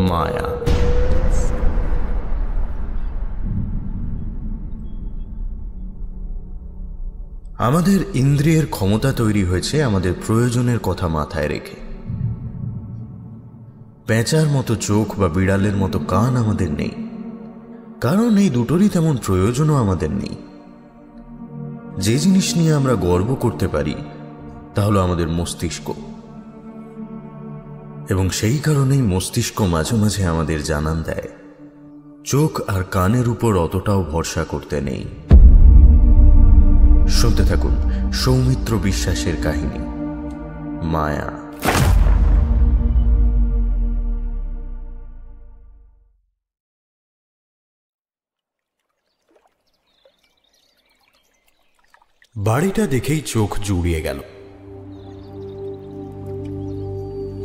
মায়া। আমাদের ইন্দ্রিয়ের ক্ষমতা তৈরি হয়েছে আমাদের প্রয়োজনের কথা মাথায় রেখে। পেঁচার মতো চোখ বা বিড়ালের মতো কান আমাদের নেই, কারণ এই দুটোরই তেমন প্রয়োজনও আমাদের নেই। যে জিনিস নিয়ে আমরা গর্ব করতে পারি তা হলো আমাদের মস্তিষ্ক, এবং সেই কারণেই মস্তিষ্ক মাঝে মাঝে আমাদের জানান দেয় চোখ আর কানের উপর অতটাও ভরসা করতে নেই। শুনতে থাকুন সৌমিত্র বিশ্বাসের কাহিনী মায়া। বাড়িটা দেখেই চোখ জুড়িয়ে গেল।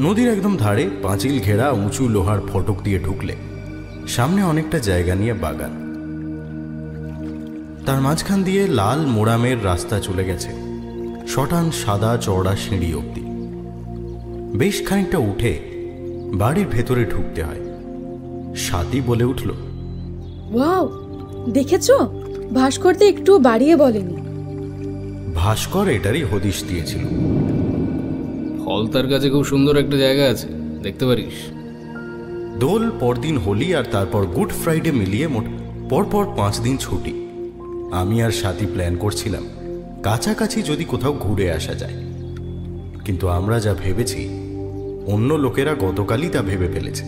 নদীর একদম ধারে পাঁচিল ঘেরা উঁচু লোহার ফটক দিয়ে ঢুকলে সামনে অনেকটা জায়গা নিয়ে বাগান। তার মাঝখান দিয়ে লাল মোড়ামের রাস্তা চলে গেছে শটান সাদা চওড়া সিঁড়ি অবধি। বেশ খানিকটা উঠে বাড়ির ভেতরে ঢুকতে হয়। স্বাতী বলে উঠল, ওয়াও, দেখেছো? ভাস্করদা একটু বাড়িয়ে বলেনি। ভাস্কর এটারই হদিশ দিয়েছিল। ফলতার কাছে খুব সুন্দর একটা জায়গা আছে, দেখতে পারিস। দোল, পরদিন হোলি আর তারপর গুড ফ্রাইডে মিলিয়ে মোট পরপর 5 দিন ছুটি। আমি আর সাথী প্ল্যান করছিলাম কাছাকাছি যদি কোথাও ঘুরে আসা যায়, কিন্তু আমরা যা ভেবেছি অন্য লোকেরা গতকালই তা ভেবে ফেলেছে।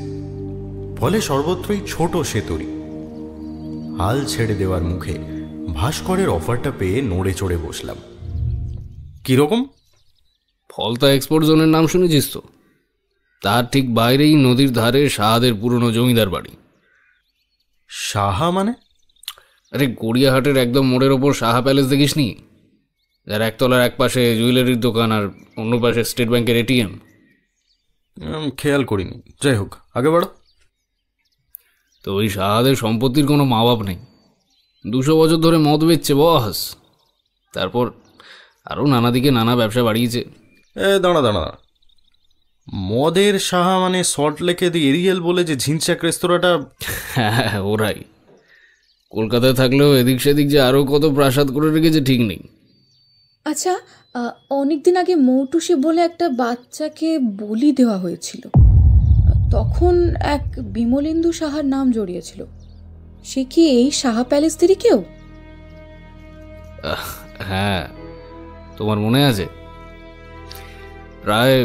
ফলে সর্বত্রই ছোট সেতুরি। হাল ছেড়ে দেওয়ার মুখে ভাস্করের অফারটা পেয়ে নড়ে চড়ে বসলাম। কিরকম? ফলতা এক্সপোর্ট জোনের নাম শুনেছিস তো? তার ঠিক বাইরেই নদীর ধারে শাহাদের পুরনো জমিদার বাড়ি। সাহা মানে? আরে গড়িয়াহাটের একদম মোড়ের ওপর সাহা প্যালেস দেখিসনি? যার একতলার এক পাশে জুয়েলারির দোকান আর অন্য পাশে স্টেট ব্যাংকের এটিএম। খেয়াল করিনি, যাই হোক আগে বাড়ো। তো ওই শাহাদের সম্পত্তির কোনো মা বাপ নেই। 200 বছর ধরে মদ বেচছে বস। তারপর আরও নানা দিকে নানা ব্যবসা বাড়িয়েছে। দাঁড়া দাঁড়া, মদের সাহা মানে সল্ট লেকে দি এরিয়েল বলে যে ঝিনচাক রেস্তোরাঁটা? হ্যাঁ, ওরাই। কলকাতায় থাকলেও এদিক সেদিক যে আরও কত প্রাসাদ করে রেখেছে ঠিক নেই। আচ্ছা, অনেকদিন আগে মৌটুসি বলে একটা বাচ্চাকে বলি দেওয়া হয়েছিল। তখন এক বিমলেন্দু সাহার নাম জড়িয়েছিল। সে কি এই সাহা প্যালেসদেরই কেউ? হ্যাঁ, তোমার মনে আছে? প্রায়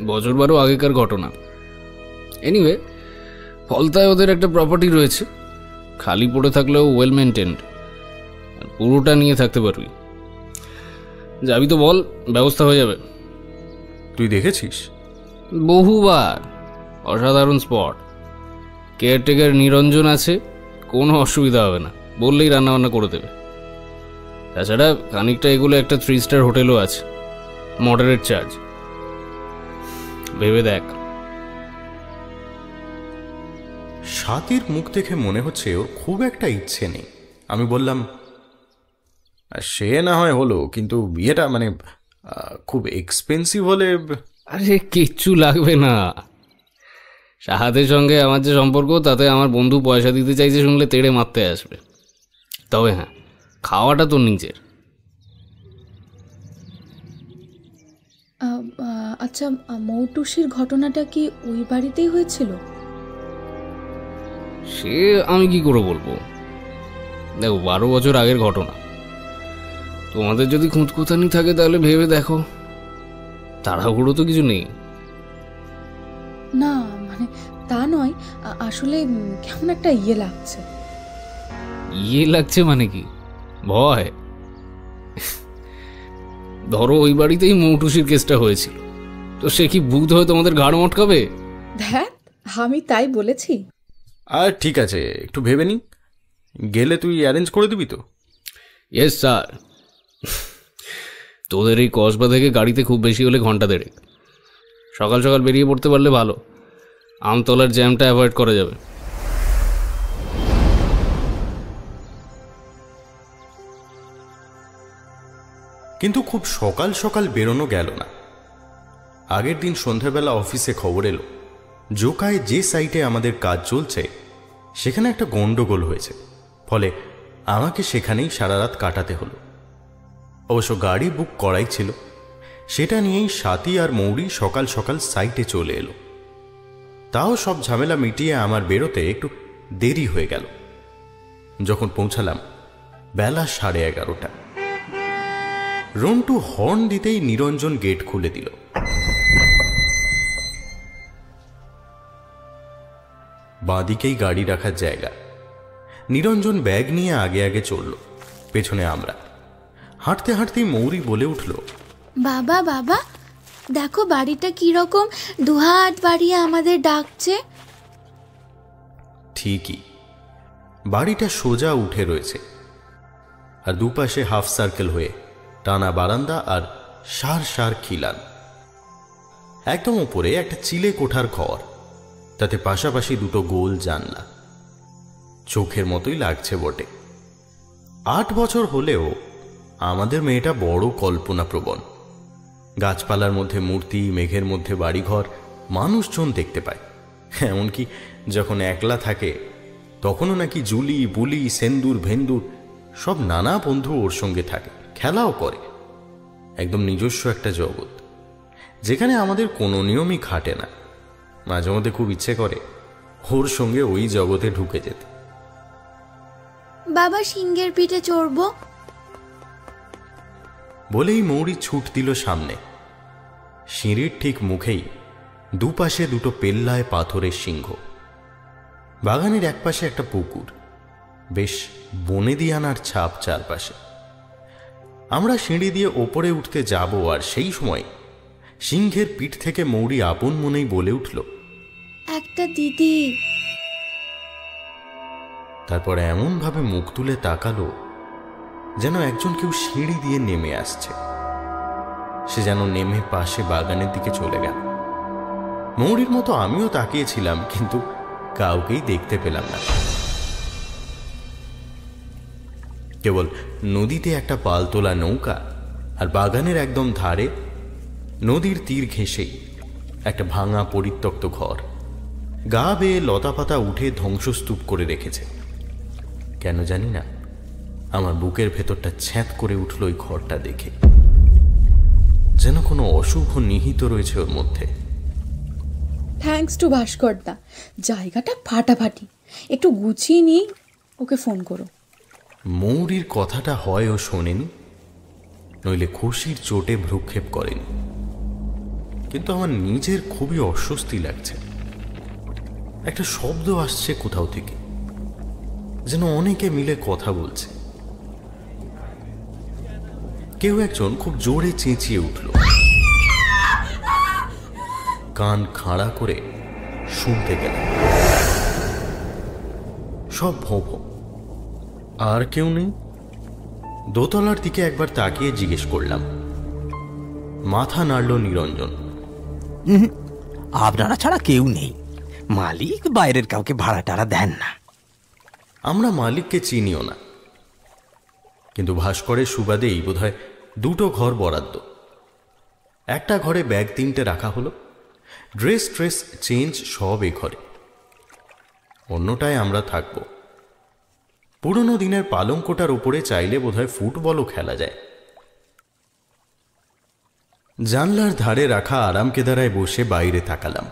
বছর 12 আগেকার ঘটনা। এনিওয়ে, ফলতায় ওদের একটা প্রপার্টি রয়েছে, খালি পড়ে থাকলেও ওয়েল মেনটেন্ড। পুরোটা নিয়ে থাকতে পারবি। যাবি তো বল, ব্যবস্থা হয়ে যাবে। তুই দেখেছিস? বহুবার। অসাধারণ স্পট। কেয়ারটেকার নিরঞ্জন আছে, কোনো অসুবিধা হবে না, বললেই রান্নাবান্না করে দেবে। তাছাড়া খানিকটা এগুলো একটা 3 স্টার হোটেলও আছে, মডারেট চার্জ। ভেবে দেখ। সাথীর মুখ দেখে মনে হচ্ছে ওর খুব একটা ইচ্ছে নেই। আমি বললাম, সে না হয় হলো, কিন্তু বিয়েটা মানে খুব এক্সপেন্সিভ হলে। আরে কিচ্ছু লাগবে না। সাহাদের সঙ্গে আমার যে সম্পর্ক, তাতে আমার বন্ধু পয়সা দিতে চাইছে শুনলে তেড়ে মারতে আসবে। তবে হ্যাঁ, খাওয়াটা তো নিজের। আচ্ছা, মৌটুসির ঘটনাটা কি ওই বাড়িতেই হয়েছিল? সে আমি কি করে বলবো? দেখো, 12 বছর আগের ঘটনা। তোমাদের যদি খুঁতখুঁতানি থাকে তাহলে ভেবে দেখো। তাড়াহুড়ো তো কিছু নেই। না মানে তা নয়, আসলে কেমন একটা লাগছে। লাগছে মানে কি? ভয়? ধরো ওই বাড়িতেই মৌটুসির কেসটা হয়েছিল, তো সে কি ভূত হয়ে তোমাদের ঘাড় মটকাবে? ধ্যাত, আমি তাই বলেছি। আর ঠিক আছে, একটু ভেবে নি। গেলে তুই অ্যারেঞ্জ করে দিবি তো? Yes sir. তোদের এই কসবা থেকে গাড়িতে খুব বেশি হলে 1.5 ঘন্টা। সকাল সকাল বেরিয়ে পড়তে পারলে ভালো, আমতলার জ্যামটা অ্যাভয়েড করা যাবে। কিন্তু খুব সকাল সকাল বেরোনো গেল না। আগের দিন সন্ধ্যাবেলা অফিসে খবর এলো জোকায় যে সাইটে আমাদের কাজ চলছে সেখানে একটা গন্ডগোল হয়েছে, ফলে আমাকে সেখানেই সারা রাত কাটাতে হলো। অবশ্য গাড়ি বুক করাই ছিল, সেটা নিয়েই স্বাতী আর মৌরি সকাল সকাল সাইটে চলে এলো। তাও সব ঝামেলা মিটিয়ে আমার বেরোতে একটু দেরি হয়ে গেল। যখন পৌঁছালাম বেলা 11:30। রন্টু হর্ন দিতেই নিরঞ্জন গেট খুলে দিল। বাঁদিকেই গাড়ি রাখার জায়গা। নিরঞ্জন ব্যাগ নিয়ে আগে আগে চলল, পেছনে আমরা। হাঁটতে হাঁটতেই মৌরি বলে উঠল, বাবা বাবা, দেখো বাড়িটা কিরকম দুহাত বাড়িয়ে আমাদের ডাকছে। ঠিকই, বাড়িটা সোজা উঠে রয়েছে, আর দুপাশে হাফ সার্কেল হয়ে টানা বারান্দা আর সার সার খিলান। একদম উপরে একটা চিলে কোঠার ঘর, তাতে পাশাপাশি দুটো গোল জানলা। চোখের মতোই লাগছে বটে। 8 বছর হলেও আমাদের মেয়েটা বড় কল্পনাপ্রবণ। গাছপালার মধ্যে মূর্তি, মেঘের মধ্যে বাড়িঘর, মানুষজন দেখতে পায়। এমনকি যখন একলা থাকে তখনও নাকি জুলি, বুলি, সেন্দুর, ভেন্দুর সব নানা বন্ধু ওর সঙ্গে থাকে, খেলাও করে। একদম নিজস্ব একটা জগৎ, যেখানে আমাদের কোনো নিয়মই খাটে না। মাঝে মধ্যে খুব ইচ্ছে করে ওর সঙ্গে ওই জগতে ঢুকে যেতে। বাবা সিংহের পিঠে চড়বো বলেই মৌরি ছুট দিল সামনে। সিঁড়ির ঠিক মুখেই দুপাশে দুটো পেল্লায় পাথরের সিংহ। বাগানের একপাশে একটা পুকুর, বেশ বনেদিয়ানার ছাপ চারপাশে। আমরা সিঁড়ি দিয়ে ওপরে উঠতে যাব, আর সেই সময় সিংহের পিঠ থেকে মৌরি আপন মনেই বলে উঠল, একটা দিদি। তারপর এমনভাবে মুখ তুলে তাকালো যেন একজন কেউ সিঁড়ি দিয়ে নেমে আসছে। সে যেন নেমে পাশে বাগানের দিকে চলে গেল। মৌরির মতো আমিও তাকিয়েছিলাম, কিন্তু কাউকেই দেখতে পেলাম না। কেবল নদীতে একটা পালতোলা নৌকা, আর বাগানের একদম ধারে নদীর তীর ঘেঁষেই একটা ভাঙা পরিত্যক্ত ঘর। গা বেয়ে লতাপাতা উঠে ধ্বংসস্তূপ করে রেখেছে। কেন জানি না, আমার বুকের ভেতরটা ছ্যাঁত করে উঠল ওই ঘরটা দেখে। যেন কোনো অশুভ নিহিত রয়েছে ওর মধ্যে। থ্যাঙ্কস টু ভাস্করদা, জায়গাটা ফাটাফাটি। একটু গুছিয়ে নিই, ওকে ফোন করো। মৌরির কথাটা হয় ও শোনেনি, নইলে খুশির চোটে ভ্রুক্ষেপ করেনি। কিন্তু আমার নিজের খুবই অস্বস্তি লাগছে। একটা শব্দ আসছে কোথাও থেকে, যেন অনেকে মিলে কথা বলছে। কেউ একজন খুব জোরে চেঁচিয়ে উঠল। কান খাড়া করে শুনতে গেল, সব ভোঁ ভোঁ, আর কেউ নেই। দোতলার দিকে একবার তাকিয়ে জিজ্ঞেস করলাম। মাথা নাড়ল নিরঞ্জন। আপনারা ছাড়া কেউ নেই, মালিক বাইরের কাউকে ভাড়া টাড়া দেন না। আমরা মালিককে চিনিও না, কিন্তু ভাস্করের সুবাদেই বোধহয় দুটো ঘর বরাদ্দ। একটা ঘরে ব্যাগ 3টে রাখা হলো, ড্রেস চেঞ্জ সব এ ঘরে। অন্যটায় আমরা থাকব। পুরনো দিনের পালঙ্কটার উপরে চাইলে বোধহয় ফুটবলও খেলা যায়। জানলার ধারে রাখা আরামকেদারায় বসে বাইরে তাকালাম।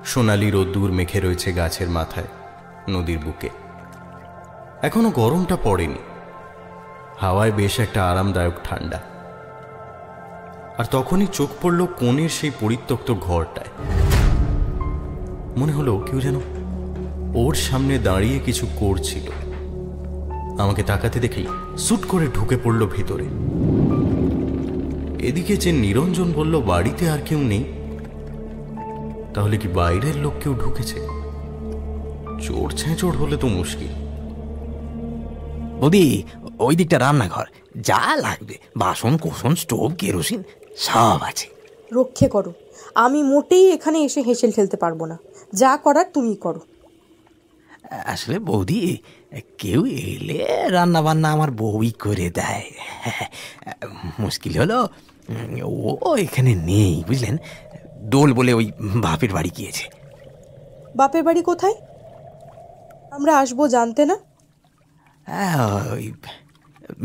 সোনালি রোদ্দুর মেখে রয়েছে গাছের মাথায়, নদীর বুকে। এখনো গরমটা পড়েনি, হাওয়ায় বেশ একটা আরামদায়ক ঠান্ডা। আর তখনই চোখ পড়ল কোণের সেই পরিত্যক্ত ঘরটায়। মনে হলো কেউ যেন ওর সামনে দাঁড়িয়ে কিছু করছিল। আমাকে তাকাতে দেখেই সুট করে ঢুকে পড়ল ভেতরে। এদিকে যে নিরঞ্জন বলল বাড়িতে আর কেউ নেই, তাহলে কি বাইরের লোক কেউ ঢুকেছে? চোর ছেঁচোর হলে তো মুশকিল। বৌদি, ওই দিকটা রান্নাঘর, যা লাগবে বাসন কোসন স্টোভ কেরোসিন সব আছে। রক্ষে করো, আমি মোটেই এখানে এসে হেসেল ঠেলতে পারবো না। যা করার তুমি করো। আসলে বৌদি, কেউ এলে রান্না বান্না আমার বউই করে দেয়। মুশকিল হলো ও এখানে নেই, বুঝলেন। দোল বলে ওই বাপের বাড়ি গিয়েছে। বাপের বাড়ি কোথায়? আমরা আসবো জানতে না? ওই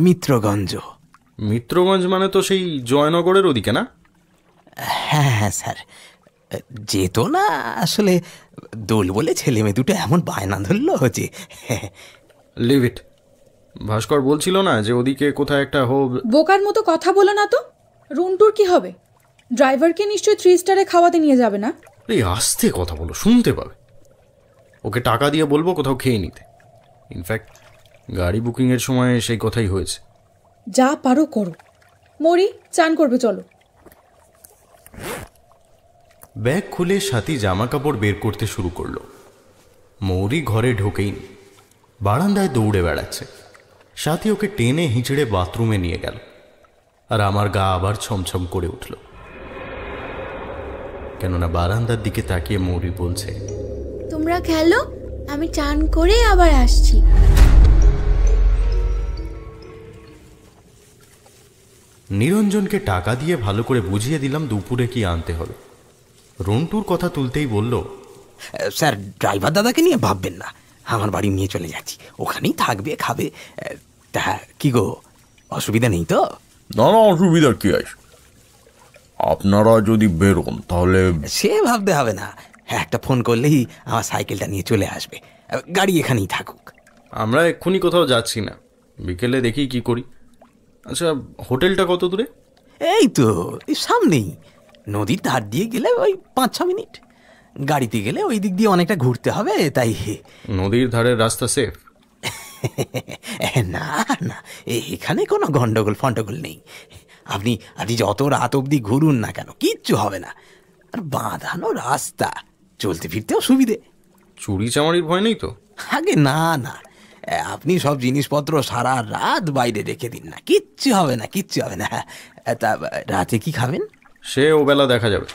মিত্রগঞ্জ। মিত্রগঞ্জ মানে তো সেই জয়নগরের ওদিকে না? হ্যাঁ হ্যাঁ স্যার, যেত না আসলে, দোল বলে ছেলে মেয়ে দুটো এমন বায়না ধরল যে। লিভ ইট। ভাস্কর বলছিল না যে ওদিকে কোথায় একটা বোকার মতো কথা বলো না তো। রুন্টুর কি হবে? ড্রাইভারকে নিশ্চয়ই 3 স্টারে খাওয়াতে নিয়ে যাবে না? এই আস্তে কথা বলো, শুনতে পাবে। ওকে টাকা দিয়ে বলবো কোথাও খেয়ে নিতে। ইনফ্যাক্ট গাড়ি বুকিংয়ের সময় সেই কথাই হয়েছে। যা পারো করো। মরি চান করবে, চলো। ব্যাগ খুলে সাথী জামা কাপড় বের করতে শুরু করলো। মৌরি ঘরে ঢোকেইনি, বারান্দায় দৌড়ে বেড়াচ্ছে। সাথী ওকে টেনে হিঁচড়ে বাথরুমে নিয়ে গেল, আর আমার গা আবার ছমছম করে উঠল। কেননা বারান্দার দিকে তাকিয়ে মৌরি বলছে, তোমরা খেলো, আমি চান করে আবার আসছি। নিরঞ্জনকে টাকা দিয়ে ভালো করে বুঝিয়ে দিলাম দুপুরে কি আনতে হবে। রন্টুর কথা তুলতেই বলল, স্যার ড্রাইভার দাদাকে নিয়ে ভাববেন না, আমার বাড়ি নিয়ে চলে যাচ্ছি, ওখানেই থাকবে খাবে। তা কি গো, অসুবিধা নেই তো? না না, অসুবিধার কি আছে? আপনারা যদি বেরোন তাহলে সে ভাবতে হবে না, একটা ফোন করলেই আমার সাইকেলটা নিয়ে চলে আসবে, গাড়ি এখানেই থাকুক। আমরা এক্ষুনি কোথাও যাচ্ছি না, বিকেলে দেখি কি করি। আচ্ছা, হোটেলটা কত দূরে? এই তো এই সামনেই, নদীর ধার দিয়ে গেলে ওই 5-6 মিনিট, গাড়িতে গেলে ওই দিক দিয়ে অনেকটা ঘুরতে হবে। তাই নদীর ধারের রাস্তা সেফ? না না, এখানে কোনো গন্ডগোল ফন্ডগোল নেই। আপনি যত রাত অবধি ঘুরুন না কেন, কিচ্ছু হবে না। আর বাঁধানো রাস্তা, চলতে ফিরতেও সুবিধে। চুরি চামারির ভয় নেই তো? আগে না না, আপনি সব জিনিসপত্র সারা রাত বাইরে রেখে দিন না, কিচ্ছু হবে না, কিচ্ছু হবে না। তা রাতে কি খাবেন? সে ও বেলা দেখা যাবে।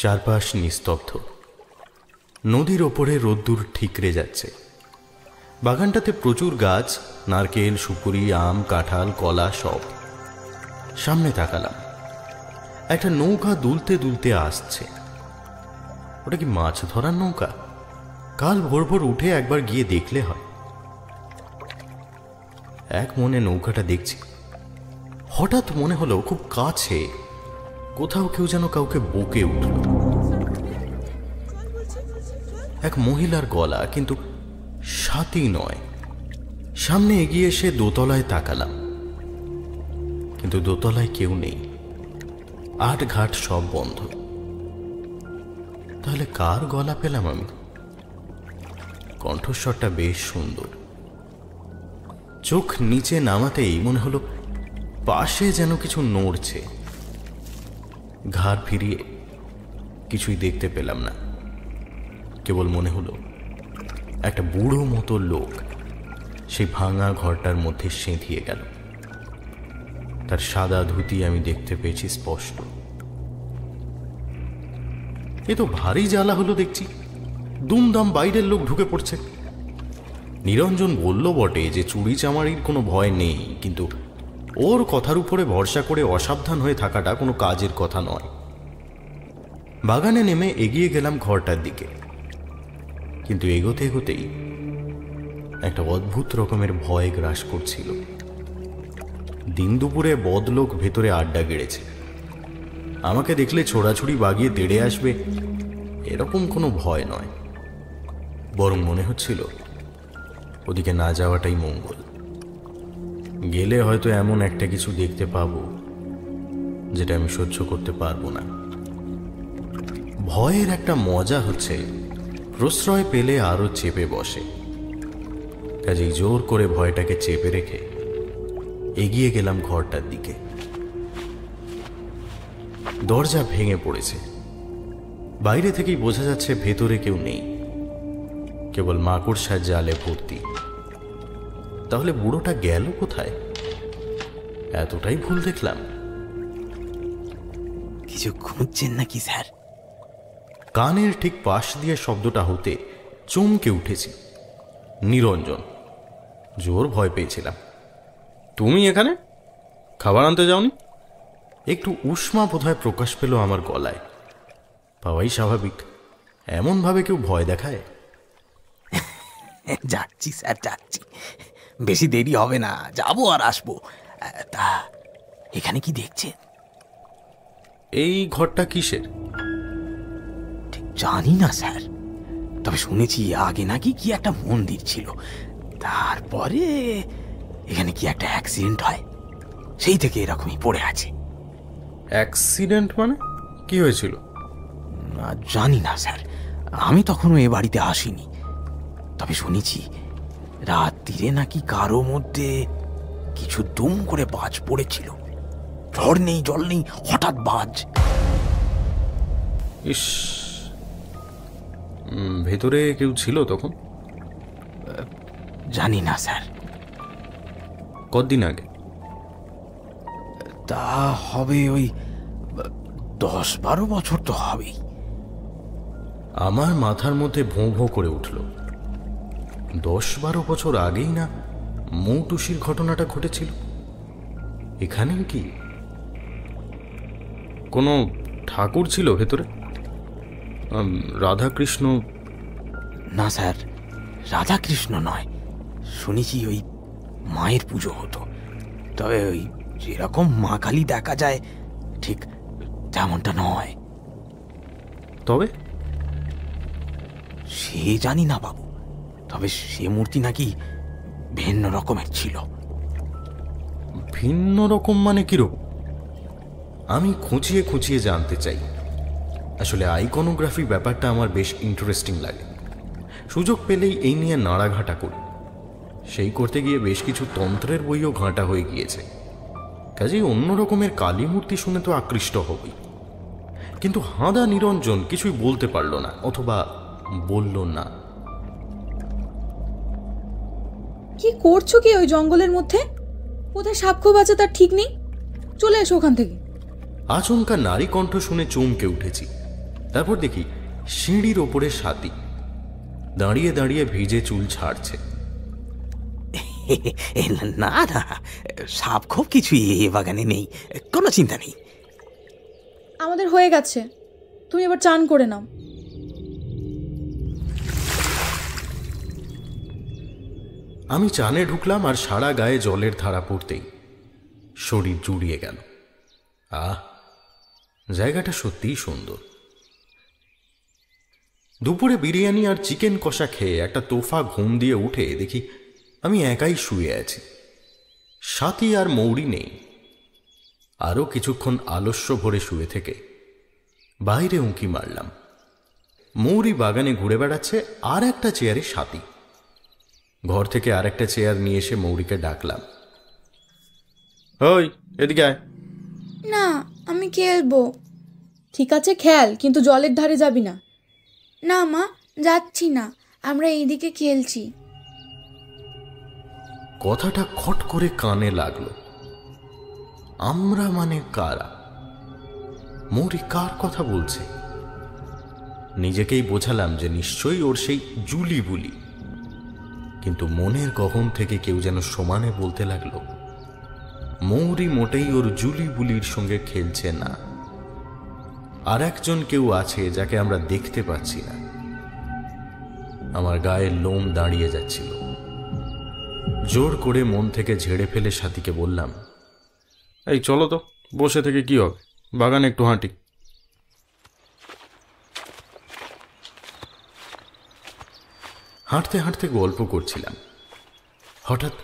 চারপাশ নিস্তব্ধ, নদীর ওপরে রোদ্দুর ঠিকরে যাচ্ছে। বাগানটাতে প্রচুর গাছ, নারকেল, সুপুরি, আম, কাঁঠাল, কলা সব। সামনে তাকালাম, একটা নৌকা দুলতে দুলতে আসছে। ওটা কি মাছ ধরার নৌকা? কাল ভোর ভোর উঠে একবার গিয়ে দেখলে হয়। এক মনে নৌকাটা দেখছি, হঠাৎ মনে হলো খুব কাছে কোথাও কেউ যেন কাউকে বকে উঠল। এক মহিলার গলা, কিন্তু সাথী নয়। সামনে এগিয়ে এসে দোতলায় তাকালাম, কিন্তু দোতলায় কেউ নেই, 8 ঘাট সব বন্ধ। তাহলে কার গলা পেলাম আমি? কণ্ঠস্বরটা বেশ সুন্দর। চোখ নিচে নামাতেই মনে হলো পাশে যেন কিছু নড়ছে। ঘাড় ফিরিয়ে কিছুই দেখতে পেলাম না, কেবল মনে হলো একটা বুড়ো মতো লোক সেই ভাঙা ঘরটার মধ্যে সেঁধিয়ে গেল। তার সাদা ধুতি আমি দেখতে পেয়েছি স্পষ্ট। এ তো ভারী জ্বালা হলো দেখছি, দুমদাম বাইরের লোক ঢুকে পড়ছে। নিরঞ্জন বলল বটে যে চুরি চামারির কোনো ভয় নেই, কিন্তু ওর কথার উপরে ভরসা করে অসাবধান হয়ে থাকাটা কোনো কাজের কথা নয়। বাগানে নেমে এগিয়ে গেলাম ঘরটার দিকে, কিন্তু এগোতে এগোতেই একটা অদ্ভুত রকমের ভয় গ্রাস করছিল। দিন দুপুরে বদলোক ভেতরে আড্ডা গেড়েছে, আমাকে দেখলে ছোড়াছুড়ি বাগিয়ে তেড়ে আসবে এরকম কোনো ভয় নয়, বরং মনে হচ্ছিল ওদিকে না যাওয়াটাই মঙ্গল। গেলে হয়তো এমন একটা কিছু দেখতে পাবো যেটা আমি সহ্য করতে পারবো না। ভয়ের একটা মজা হচ্ছে প্রশ্রয় পেলে আরো চেপে বসে। কাজেই জোর করে ভয়টাকে চেপে রেখে এগিয়ে গেলাম ঘরটার দিকে। দরজা ভেঙে পড়েছে, বাইরে থেকেই বোঝা যাচ্ছে ভেতরে কেউ নেই, কেবল মাকড়সার জালে ভর্তি। তাহলে বুড়োটা গেল কোথায়? এতটাই ভুল দেখলাম? কিছু খুঁজছেন নাকি স্যার? কানের ঠিক পাশ দিয়ে শব্দটা হতে চমকে উঠেছি। নিরঞ্জন। জোর ভয় পেয়েছিলাম। তুমি এখানে খাবার আনতে যাওনি? একটু উষ্মা বোধহয় প্রকাশ পেল আমার গলায়। পাওয়াই স্বাভাবিক, এমনভাবে কেউ ভয় দেখায়? যাচ্ছি স্যার, যাচ্ছি, বেশি দেরি হবে না, যাবো আর আসবো। তা এখানে কি দেখছেন? এই ঘরটা কিসের? ঠিক জানি না স্যার, তবে শুনেছি আগে নাকি কি একটা মন্দির ছিল, তারপরে এখানে কি একটা অ্যাক্সিডেন্ট হয়, সেই থেকে এরকমই পড়ে আছে। অ্যাক্সিডেন্ট মানে? কি হয়েছিল? জানি না স্যার, আমি তখনও এ বাড়িতে আসিনি, তবে শুনেছি রাত্রিরে নাকি কারো মধ্যে কিছু দুম করে বাজ পড়েছিল। ঝড় নেই, জল নেই, হঠাৎ বাজ। ইস, ভেতরে কেউ ছিল তখন? জানি না স্যার। কতদিন আগে? তা হবে ওই 10-12 বছর তো হবেই। আমার মাথার মধ্যে ভোঁ ভোঁ করে উঠল। 10-12 বছর আগেই না মৌটুসির ঘটনাটা ঘটেছিল? এখানে কি কোনো ঠাকুর ছিল ভেতরে? রাধাকৃষ্ণ? না স্যার, রাধাকৃষ্ণ নয়, শুনেছি ওই মায়ের পুজো হতো, তবে ওই যেরকম মা কালী দেখা যায় ঠিক তেমনটা নয়। তবে সে জানি না বাবু, তবে সে মূর্তি নাকি ভিন্ন রকমের ছিল। ভিন্ন রকম মানে কিরকম? আমি খুঁচিয়ে খুঁচিয়ে জানতে চাই। আসলে আইকনোগ্রাফি ব্যাপারটা আমার বেশ ইন্টারেস্টিং লাগে। সুযোগ পেলেই এই নিয়ে নাড়াঘাটা করি। সেই করতে গিয়ে বেশ কিছু তন্ত্রের বইও ঘাঁটা হয়ে গিয়েছে। কাজেই অন্য রকমের কালী মূর্তি শুনে তো আকৃষ্ট হবেই। কিন্তু হাঁদা নিরঞ্জন কিছুই বলতে পারল না, অথবা বলল না। কি করছো কি ওই জঙ্গলের মধ্যে? কোথায় সাপখোপ আছে তার ঠিক নেই, চলে এসো ওখান থেকে। আচমকা নারী কণ্ঠ শুনে চমকে উঠেছি। তারপর দেখি সিঁড়ির ওপরে সাথী দাঁড়িয়ে দাঁড়িয়ে ভিজে চুল ছাড়ছে। না না, সাপ খুব কিছুই এ বাগানে নেই, কোনো চিন্তা নেই। আমাদের হয়ে গেছে, তুমি এবার চান করে নাও। আমি চানে ঢুকলাম আর সারা গায়ে জলের ধারা পড়তেই শরীর জুড়িয়ে গেল। আহ, জায়গাটা সত্যিই সুন্দর। দুপুরে বিরিয়ানি আর চিকেন কষা খেয়ে একটা তোফা ঘুম দিয়ে উঠে দেখি আমি একাই শুয়ে আছি। সাথী আর মৌরি নেই। আরও কিছুক্ষণ আলস্য ভরে শুয়ে থেকে বাইরে উঁকি মারলাম। মৌরি বাগানে ঘুরে বেড়াচ্ছে, আর একটা চেয়ারে সাথী। ঘর থেকে আর একটা চেয়ার নিয়ে এসে মৌরিকে ডাকলাম, ওই এদিকে আয়। না, আমি খেলবো। ঠিক আছে খেল, কিন্তু জলের ধারে যাবি না। না মা, যাচ্ছি না, আমরা এইদিকে খেলছি। কথাটা খট করে কানে লাগলো। আমরা মানে কারা? মৌরি কার কথা বলছে? নিজেকেই বোঝালাম যে নিশ্চয়ই ওর সেই জুলি বুলি, কিন্তু মনের গহন থেকে কেউ যেন সমানে বলতে লাগলো মৌরি মোটেই ওর জুলি বুলির সঙ্গে খেলছে না। আর একজন কেউ আছে যাকে আমরা দেখতে পাচ্ছি না। আমার গায়ের লোম দাঁড়িয়ে যাচ্ছিল। জোর করে মন থেকে ঝেড়ে ফেলে সাথীকে বললাম, এই চলো তো, বসে থেকে কি হবে, বাগানে একটু হাঁটি। হাঁটতে হাঁটতে গল্প করছিলাম। হঠাৎ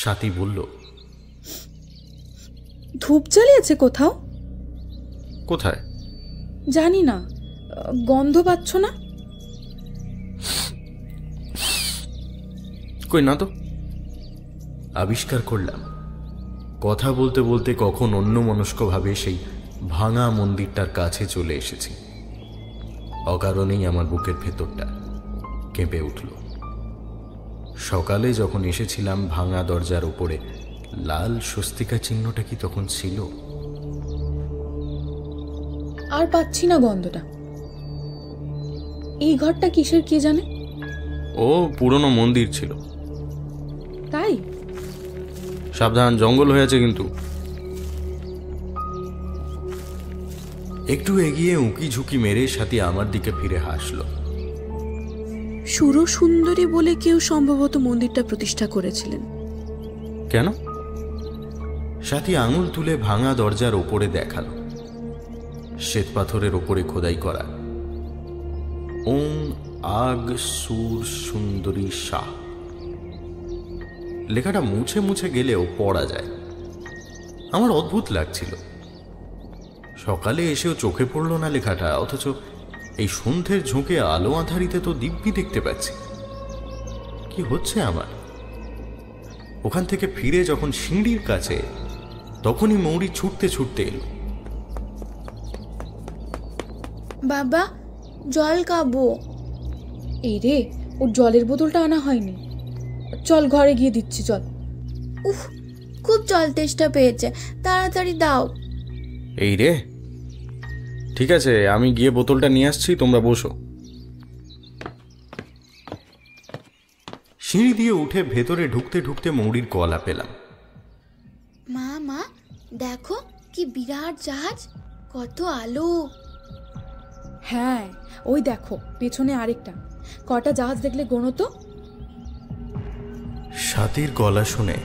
সাথী বলল, ধূপ জ্বালিয়েছে কোথাও? কোথায়? জানি না, গন্ধ পাচ্ছ না? কই না তো। আবিষ্কার করলাম কথা বলতে বলতে কখন অন্যমনস্কভাবে সেই ভাঙা মন্দিরটার কাছে চলে এসেছি। অকারণেই আমার বুকের ভেতরটা কেঁপে উঠল। সকালে যখন এসেছিলাম ভাঙা দরজার উপরে লাল স্বস্তিকা চিহ্নটা কি তখন ছিল? আর পাচ্ছি না গন্ধটা। এই ঘরটা কিসের কে জানে? ও পুরনো মন্দির ছিল। তাই? সাবধান, জঙ্গল হয়ে আছে কিন্তু। একটু এগিয়ে উঁকি ঝুঁকি মেরে সাথী আমার দিকে ফিরে হাসল। সুরসুন্দরী বলে কেউ সম্ভবত মন্দিরটা প্রতিষ্ঠা করেছিলেন। কেন? সাথী আঙুল তুলে ভাঙা দরজার ওপরে দেখালো। শ্বেত পাথরের ওপরে খোদাই করা ওং আগ সুর সুন্দরী শাহ লেখাটা মুছে মুছে গেলেও পড়া যায়। আমার অদ্ভুত লাগছিল। সকালে এসেও চোখে পড়ল না লেখাটা, অথচ এই সন্ধ্যের ঝোঁকে আলো আধারিতে তো দিব্যি দেখতে পাচ্ছি। কি হচ্ছে আমার? ওখান থেকে ফিরে যখন সিঁড়ির কাছে, তখনই মৌরি ছুটতে ছুটতে এলো। বাবা, জল খাবো। এই রে, ওর জলের বোতলটা আনা হয়নি। চল ঘরে গিয়ে দিচ্ছি, চল। উফ, খুব জল তেষ্টা পেয়েছে, তাড়াতাড়ি দাও। এই রে, ঠিক আছে, আমি গিয়ে বোতলটা নিয়ে আসছি, তোমরা বসো। সিঁড়ি দিয়ে উঠে ভেতরে ঢুকতে ঢুকতে মৌরির গলা পেলাম। মা মা, দেখো কি বিরাট জাহাজ, কত আলো। হ্যাঁ, ওই দেখো পেছনে আরেকটা। কটা জাহাজ দেখলে গোনো তো। সাথীর গলা শুনে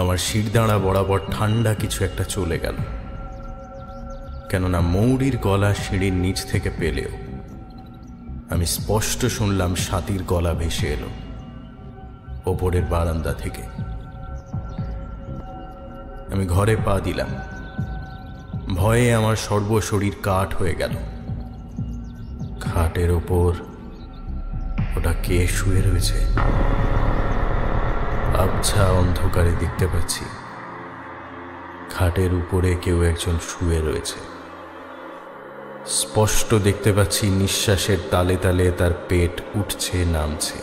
আমার শিরদাঁড়া বরাবর ঠান্ডা কিছু একটা চলে গেল। কেননা মৌরির গলা সিঁড়ির নিচ থেকে পেলেও আমি স্পষ্ট শুনলাম সাথীর গলা ভেসে এলো ওপরের বারান্দা থেকে। আমি ঘরে পা দিলাম। ভয়ে আমার সর্বশরীর কাঠ হয়ে গেল। খাটের ওপর ওটা কে শুয়ে রয়েছে? আবছা অন্ধকারে দেখতে পাচ্ছি খাটের উপরে কেউ একজন শুয়ে রয়েছে। স্পষ্ট দেখতে পাচ্ছি নিঃশ্বাসের তালে তালে তার পেট উঠছে নামছে।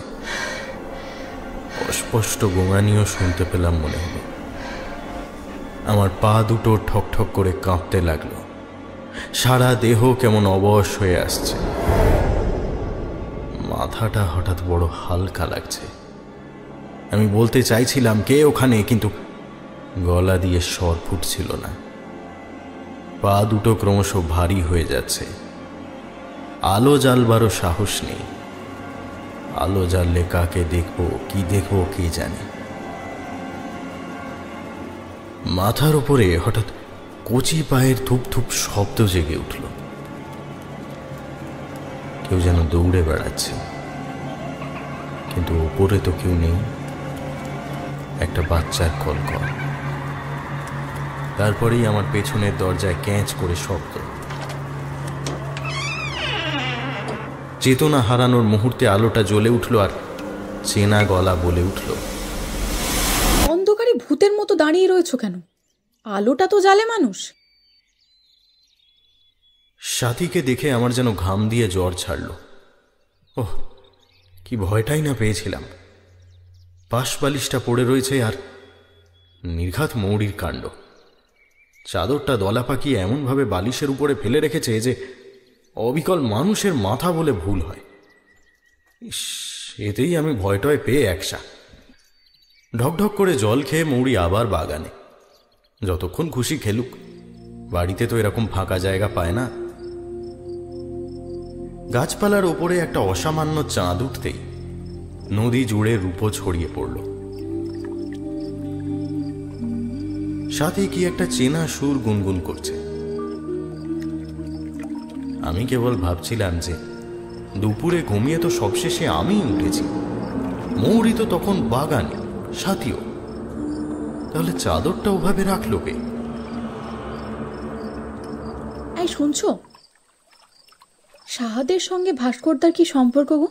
অস্পষ্ট গোঙানিও শুনতে পেলাম মনে হলো। আমার পা দুটো ঠকঠক করে কাঁপতে লাগলো। সারা দেহ কেমন অবশ হয়ে আসছে। মাথাটা হঠাৎ বড় হালকা লাগছে। আমি বলতে চাইছিলাম কে ওখানে, কিন্তু গলা দিয়ে স্বর ফুটছিল না। পা দুটো ক্রমশ ভারী হয়ে যাচ্ছে। আলো জ্বালবারও সাহস নেই। আলো জ্বাললে কাকে দেখবো, কি দেখবো কে জানে। মাথার উপরে হঠাৎ কচি পায়ের ধূপ ধূপ শব্দ জেগে উঠল। কেউ যেন দৌড়ে বেড়াচ্ছে, কিন্তু উপরে তো কেউ নেই। একটা বাচ্চার কলকল। তারপরেই আমার পেছনের দরজায় ক্যাঁচ করে শব্দ। চেতনা হারানোর মুহূর্তে আলোটা জ্বলে উঠল আর চেনা গলা বলে উঠল, অন্ধকারে ভূতের মতো দাঁড়িয়ে রয়েছো কেন? আলোটা তো জ্বালে মানুষ। সাথীকে দেখে আমার যেন ঘাম দিয়ে জ্বর ছাড়ল। ওহ, কি ভয়টাই না পেয়েছিলাম। পাশ বালিশটা পড়ে রয়েছে আর নির্ঘাত মৌরির কাণ্ড। চাদরটা দলা পাকিয়ে এমনভাবে বালিশের উপরে ফেলে রেখেছে যে অবিকল মানুষের মাথা বলে ভুল হয়। ইস, এতেই আমি ভয়টয় পেয়ে একসা। ঢকঢক করে জল খেয়ে মৌরি আবার বাগানে। যতক্ষণ খুশি খেলুক, বাড়িতে তো এরকম ফাঁকা জায়গা পায় না। গাছপালার ওপরে একটা অসামান্য চাঁদ উঠতেই নদী জুড়ে রূপো ছড়িয়ে পড়ল। সাথে কি একটা চেনা সুর গুনগুন করছে। আমি কেবল ভাবছিলাম যে দুপুরে ঘুমিয়ে তো সবশেষে আমিই উঠেছি। মৌরি তো তখন বাগানে, সাথীও। তাহলে চাদরটা ওভাবে রাখলো কে? এই শুনছো, সাহাদের সঙ্গে ভাস্করদার কি সম্পর্ক গো?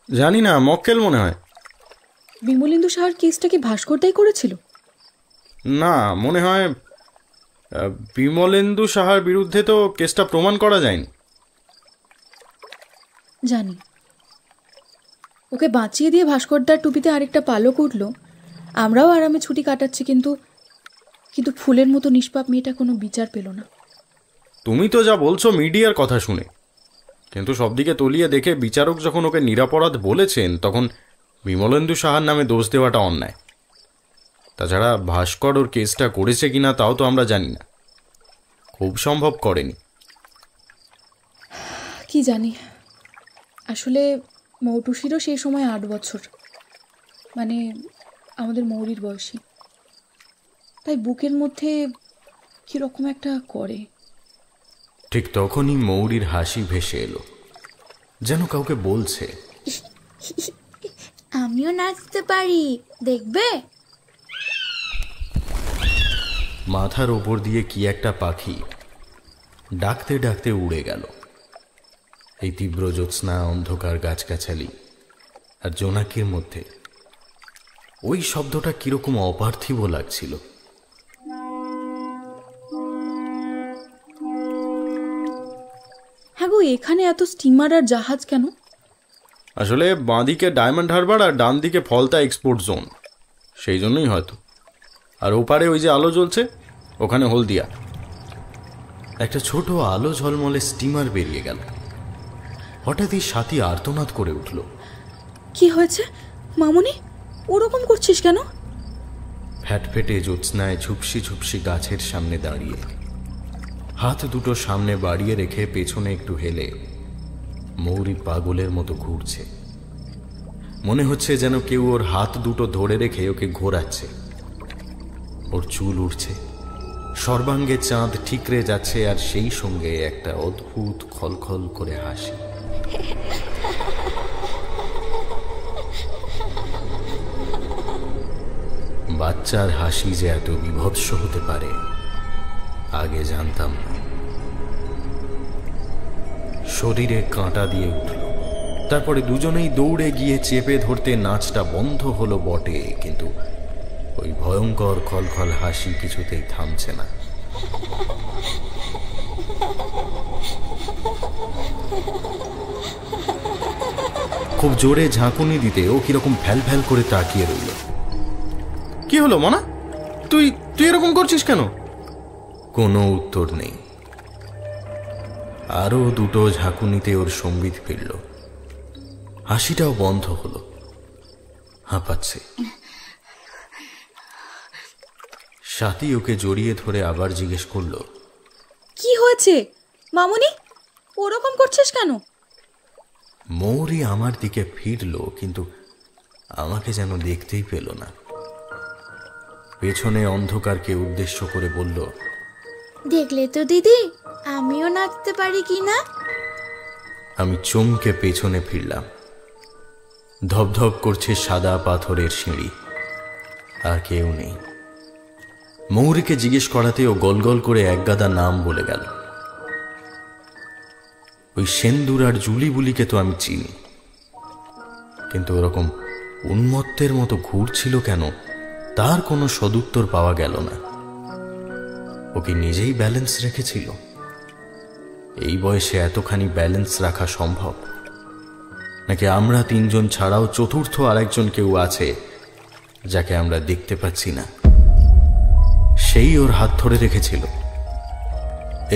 জানি না, মক্কেল মনে হয়। বিমলেন্দু সাহার কেসটা কি ভাস্করদাই করেছিল? না, মনে হয় বিমলেন্দু সাহার বিরুদ্ধে তো কেসটা প্রমাণ করা যায়নি। জানি। ওকে বাঁচিয়ে দিয়ে ভাস্করদার টুপিতে আরেকটা পালক উঠল। আমরাও আরামে ছুটি কাটাচ্ছি, কিন্তু ফুলের মতো নিষ্পাপ মেয়েটা কোনো বিচার পেল না। তুমি তো যা বলছো মিডিয়ার কথা শুনে, কিন্তু সবদিকে তলিয়ে দেখে বিচারক যখন ওকে নিরাপরাধ বলেছেন, তখন বিমলেন্দু সাহার নামে দোষ দেওয়াটা অন্যায়। তাছাড়া ভাস্কর ওর কেসটা করেছে কিনা তাও তো আমরা জানি না। খুব সম্ভব করেনি। কি জানি, আসলে মৌটুসিরও সেই সময় 8 বছর, মানে আমাদের মৌরির বয়সী। তাই বুকের মধ্যে কীরকম একটা করে। ঠিক তখনই মৌরির হাসি ভেসে এলো, যেন কাউকে বলছে, আমিও নাচতে পারি, দেখবে? মাথার ওপর দিয়ে কি একটা পাখি ডাকতে ডাকতে উড়ে গেল। এই তীব্র জ্যোৎস্না, অন্ধকার গাছগাছালি আর জোনাকির মধ্যে ওই শব্দটা কিরকম অপার্থিব লাগছিল। হ্যাঁ গো, এখানে এত স্টিমার আর জাহাজ কেন? আসলে বাঁদিকে ডায়মন্ড হারবার আর ডান দিকে ফলতা এক্সপোর্ট জোন, সেই জন্যই হয়তো। আর ওপারে ওই যে আলো জ্বলছে, ওখানে হলদিয়া। একটা ছোট আলো ঝলমলে স্টিমার বেরিয়ে গেল। হঠাৎই সাথী আর্তনাদ করে উঠল। কি হয়েছে মামুনি, ওরকম করছিস কেন? ফ্যাটফেটে জ্যোৎস্নায় ঝুপসি ঝুপসি গাছের সামনে দাঁড়িয়ে, হাত দুটো সামনে বাড়িয়ে রেখে পেছনে একটু হেলে মৌরি পাগলের মতো ঘুরছে। মনে হচ্ছে যেন কেউ ওর হাত দুটো ধরে রেখে ওকে ঘোরাচ্ছে। ওর চুল উঠছে, সর্বাঙ্গে চাঁদ ঠিকরে যাচ্ছে, আর সেই সঙ্গে একটা অদ্ভুত খলখল করে হাসি। বাচ্চার হাসি যে এত বিভৎস হতে পারে আগে জানতাম না। শরীরে কাঁটা দিয়ে উঠল। তারপরে দুজনেই দৌড়ে গিয়ে চেপে ধরতে নাচটা বন্ধ হলো বটে, কিন্তু ওই ভয়ঙ্কর খলখল হাসি কিছুতেই থামছে না। খুব জোরে ঝাঁকুনি দিতে ও কিরকম ফ্যাল ফ্যাল করে তাকিয়ে রইল। কি হলো মনা, তুই এরকম করছিস কেন? কোনো উত্তর নেই। আরো দুটো ঝাঁকুনিতে ওর সম্বিত ফিরল, হাসিটাও বন্ধ হলো, হাঁপাচ্ছে। সাথী ওকে জড়িয়ে ধরে আবার জিজ্ঞেস করলো, কি হয়েছে মামুনি, ওরকম করছিস কেন? মৌরি আমার দিকে ফিরল, কিন্তু আমাকে যেন দেখতেই পেল না। পেছনে অন্ধকারকে উদ্দেশ্য করে বলল, দেখলে তো দিদি, আমিও নাচতে পারি কি না। আমি চমকে পেছনে ফিরলাম। ধপধপ করছে সাদা পাথরের সিঁড়ি, আর কেউ নেই। মৌরিকে জিজ্ঞেস করাতে ও গলগল করে একগাদা নাম বলে গেল। ওই সেন্দুর আর জুলি বুলিকে তো আমি চিনি, কিন্তু ওরকম উন্মত্তের মতো ঘুরছিল কেন তার কোনো সদুত্তর পাওয়া গেল না। ও কি নিজেই ব্যালেন্স রেখেছিল? এই বয়সে এতখানি ব্যালেন্স রাখা সম্ভব? নাকি আমরা তিনজন ছাড়াও চতুর্থ আরেকজন কেউ আছে যাকে আমরা দেখতে পাচ্ছি না? সেই ওর হাত ধরে রেখেছিল।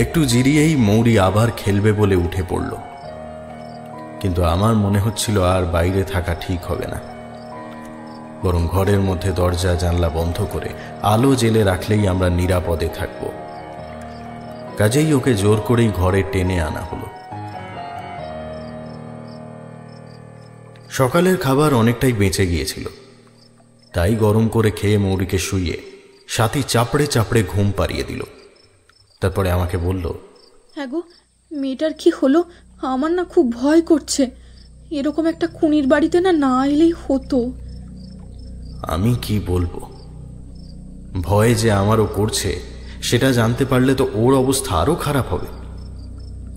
একটু জিরিয়েই মৌরি আবার খেলবে বলে উঠে পড়ল, কিন্তু আমার মনে হচ্ছিল আর বাইরে থাকা ঠিক হবে না, বরং ঘরের মধ্যে দরজা জানলা বন্ধ করে আলো জেলে রাখলেই আমরা নিরাপদে থাকব। কাজেই ওকে জোর করেই ঘরে টেনে আনা হলো। সকালের খাবার অনেকটাই বেঁচে গিয়েছিল, তাই গরম করে খেয়ে মৌরিকে শুইয়ে সাথী চাপড়ে চাপড়ে ঘুম পাড়িয়ে দিল। তারপরে আমাকে বলল, হ্যাঁ গো, মেয়েটার কি হলো? আমার না খুব ভয় করছে। এরকম একটা খুনির বাড়িতে না এলেই হতো। আমি কি বলবো? ভয় যে আমারও করছে সেটা জানতে পারলে তো ওর অবস্থা আরো খারাপ হবে।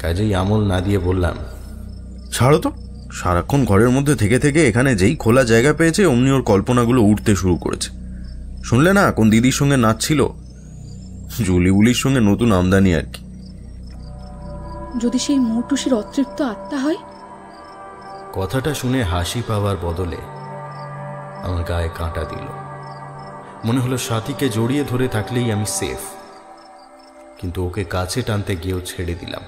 কাজেই আমল না দিয়ে বললাম, ছাড়ো তো, সারাক্ষণ ঘরের মধ্যে থেকে থেকে এখানে যেই খোলা জায়গা পেয়েছে অমনি ওর কল্পনাগুলো উঠতে শুরু করেছে। শুনলে না কোন দিদির সঙ্গে নাচছিল? জুলি বুলির সঙ্গে নতুন আমদানি আর কি। যদি সেই মৌটুসির অতৃপ্ত আত্মা হয়? কথাটা শুনে হাসি পাওয়ার বদলে আমার গায়ে কাঁটা দিল। মনে হলো সাথীকে জড়িয়ে ধরে থাকলেই আমি সেফ, কিন্তু ওকে কাছে টানতে গিয়েও ছেড়ে দিলাম।